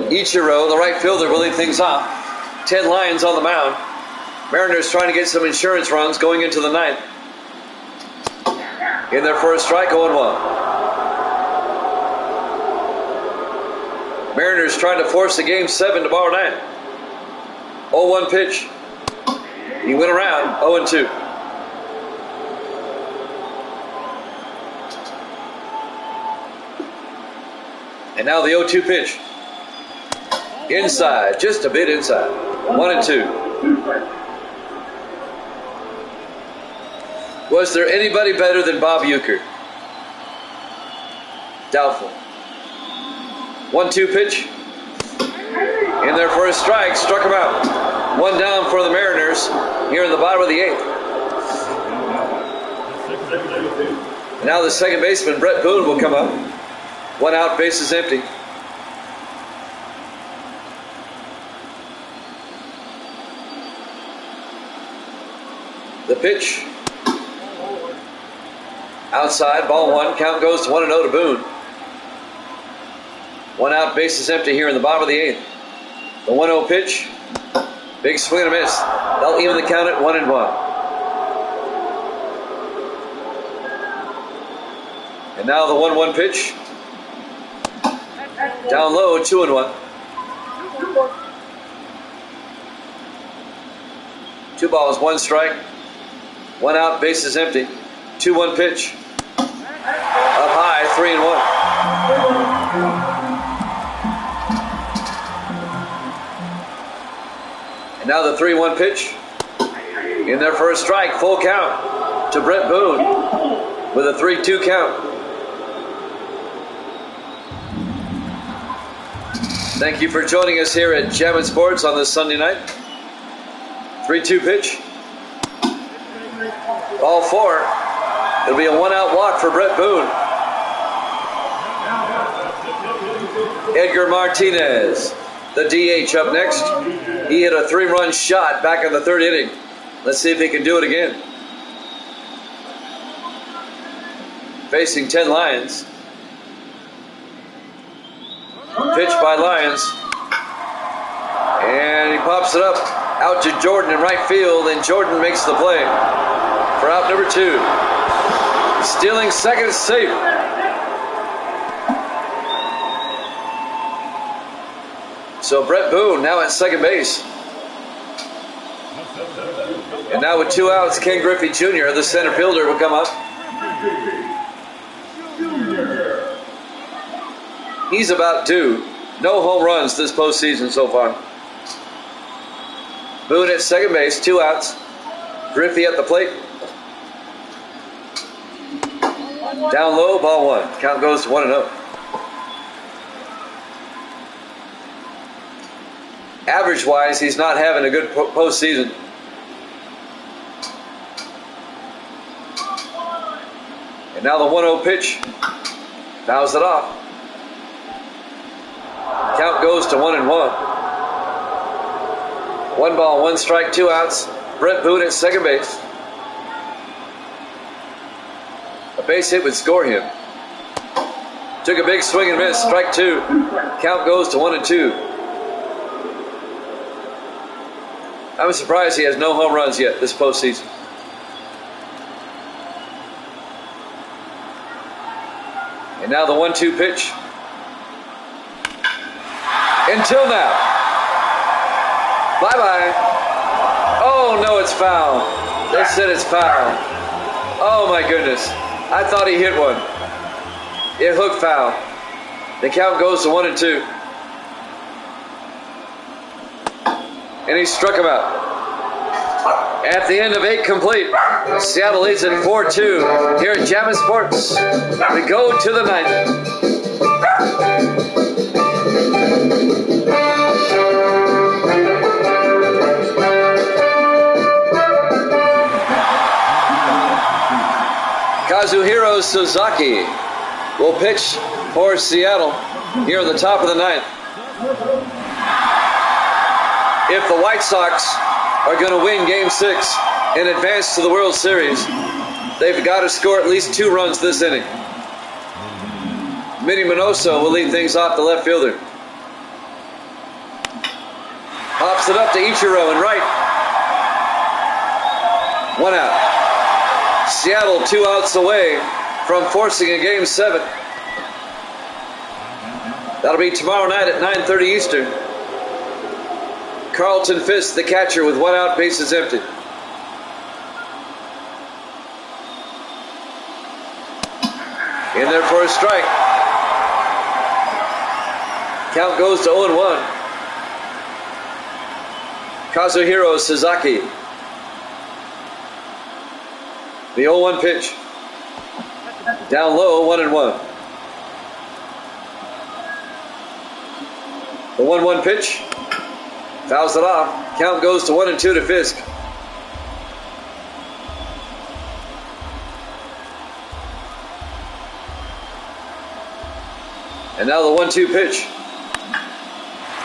Ichiro, the right fielder, will lead things off. 10 Lions on the mound. Mariners trying to get some insurance runs going into the 9th. In their first strike, 0-1. Mariners trying to force the game 7 tomorrow night. 0-1 pitch. He went around, 0-2. And now the 0-2 pitch. Inside, just a bit inside. 1-2. Was there anybody better than Bob Uecker? Doubtful. 1-2 pitch. In their first strike, struck him out. 1 down for the Mariners here in the bottom of the 8th. And now the second baseman, Brett Boone, will come up. 1 out, bases empty. The pitch. Outside, ball 1. Count goes to 1-0 to Boone. 1 out, bases empty here in the bottom of the 8th. The 1-0 pitch. Big swing and a miss. They'll even the count at 1-1. And now the 1-1 pitch. Down low, 2-1. 2 balls, 1 strike. 1 out, bases empty. 2-1 pitch. Up high, 3-1. And now the 3-1 pitch. In their first strike, full count to Brett Boone with a 3-2 count. Thank you for joining us here at Jammin' Sports on this Sunday night. 3-2 pitch. Ball 4. It'll be a 1-out walk for Brett Boone. Edgar Martinez, the DH, up next. He hit a 3-run shot back in the 3rd inning. Let's see if he can do it again. Facing 10 Lions. Pitch by Lions. And he pops it up out to Jordan in right field, and Jordan makes the play for out number 2. Stealing second is safe. So Brett Boone now at second base. And now with 2 outs, Ken Griffey Jr., the center fielder, will come up. He's about due. No home runs this postseason so far. Boone at second base, 2 outs. Griffey at the plate. Down low, ball 1. Count goes to 1-0. Average-wise, he's not having a good postseason. And now the 1-0 pitch. Fouls it off. Count goes to 1-1. 1 ball, 1 strike, 2 outs. Brett Boone at second base. A base hit would score him. Took a big swing and miss. Strike two. Count goes to 1-2. I'm surprised he has no home runs yet this postseason. And now the 1-2 pitch. Until now. Bye-bye. Oh, no, it's foul. They said it's foul. Oh, my goodness. I thought he hit one. It hooked foul. The count goes to 1-2. And he struck him out. At the end of 8 complete, Seattle leads at 4-2 here at Jammin' Sports. We go to the 9th. Kazuhiro Suzuki will pitch for Seattle here at the top of the 9th. If the White Sox are going to win Game 6 and advance to the World Series, they've got to score at least 2 runs this inning. Minnie Minoso will lead things off, the left fielder. Pops it up to Ichiro in right. 1 out. Seattle 2 outs away from forcing a Game 7. That'll be tomorrow night at 9:30 Eastern. Carlton Fisk, the catcher, with 1 out, bases empty. In there for a strike. Count goes to 0-1. Kazuhiro Suzuki. The 0-1 pitch. Down low, 1-1. The 1-1 pitch. Fouls it off. Count goes to 1-2 to Fisk. And now the 1-2 pitch.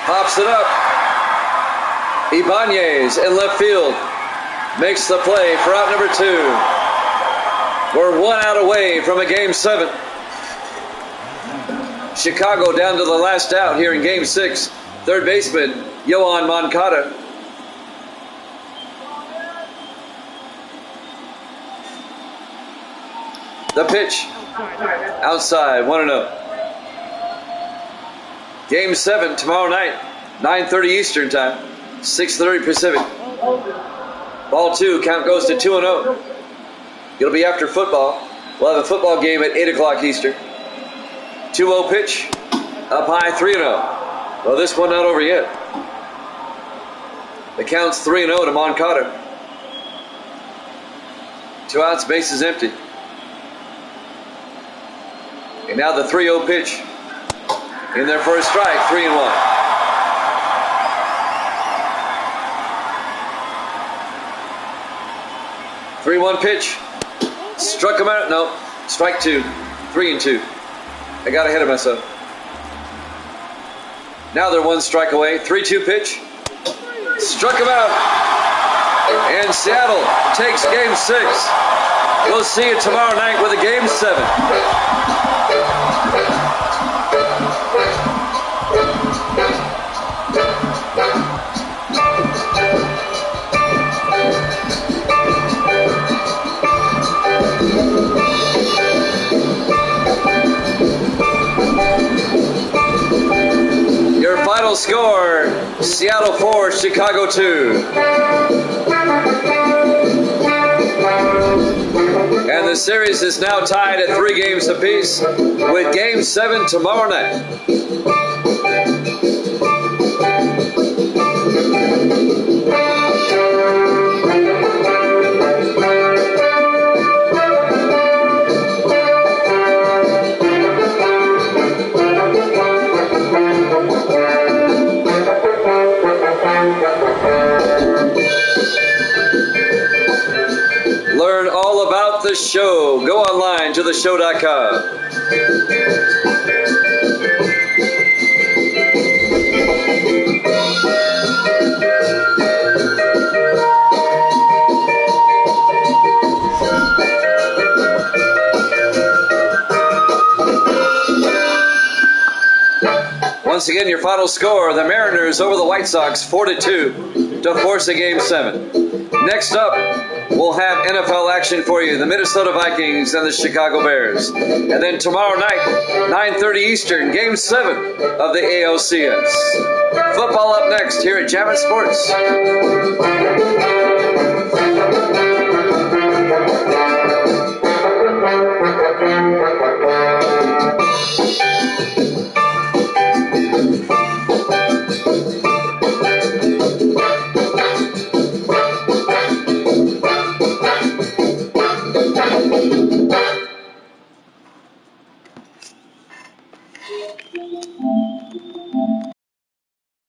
Pops it up. Ibanez in left field. Makes the play for out number 2. We're 1 out away from a Game 7. Chicago down to the last out here in Game 6. Third baseman, Yohan Moncada. The pitch. Outside, 1-0. Game 7 tomorrow night, 9:30 Eastern time, 6:30 Pacific. Ball 2, count goes to 2-0. It'll be after football. We'll have a football game at 8 o'clock Eastern. 2-0 pitch, up high, 3-0. Well, this one not over yet. The count's 3-0 to Moncada. 2 outs, bases empty. And now the 3-0 pitch. In there for a strike, 3-1. Three-one pitch. Struck him out. No. Strike 2. 3-2. I got ahead of myself. Now they're 1 strike away. 3-2 pitch. Struck him out. And Seattle takes Game 6. We'll see you tomorrow night with a Game 7. Your final score, Seattle 4, Chicago 2. And the series is now tied at 3 games apiece with Game 7 tomorrow night. Learn all about the show. Go online to theshow.com. Once again, your final score, the Mariners over the White Sox 4-2 to force a Game 7. Next up, we'll have NFL action for you, the Minnesota Vikings and the Chicago Bears. And then tomorrow night, 9:30 Eastern, Game 7 of the ALCS. Football up next here at Jammin' Sports.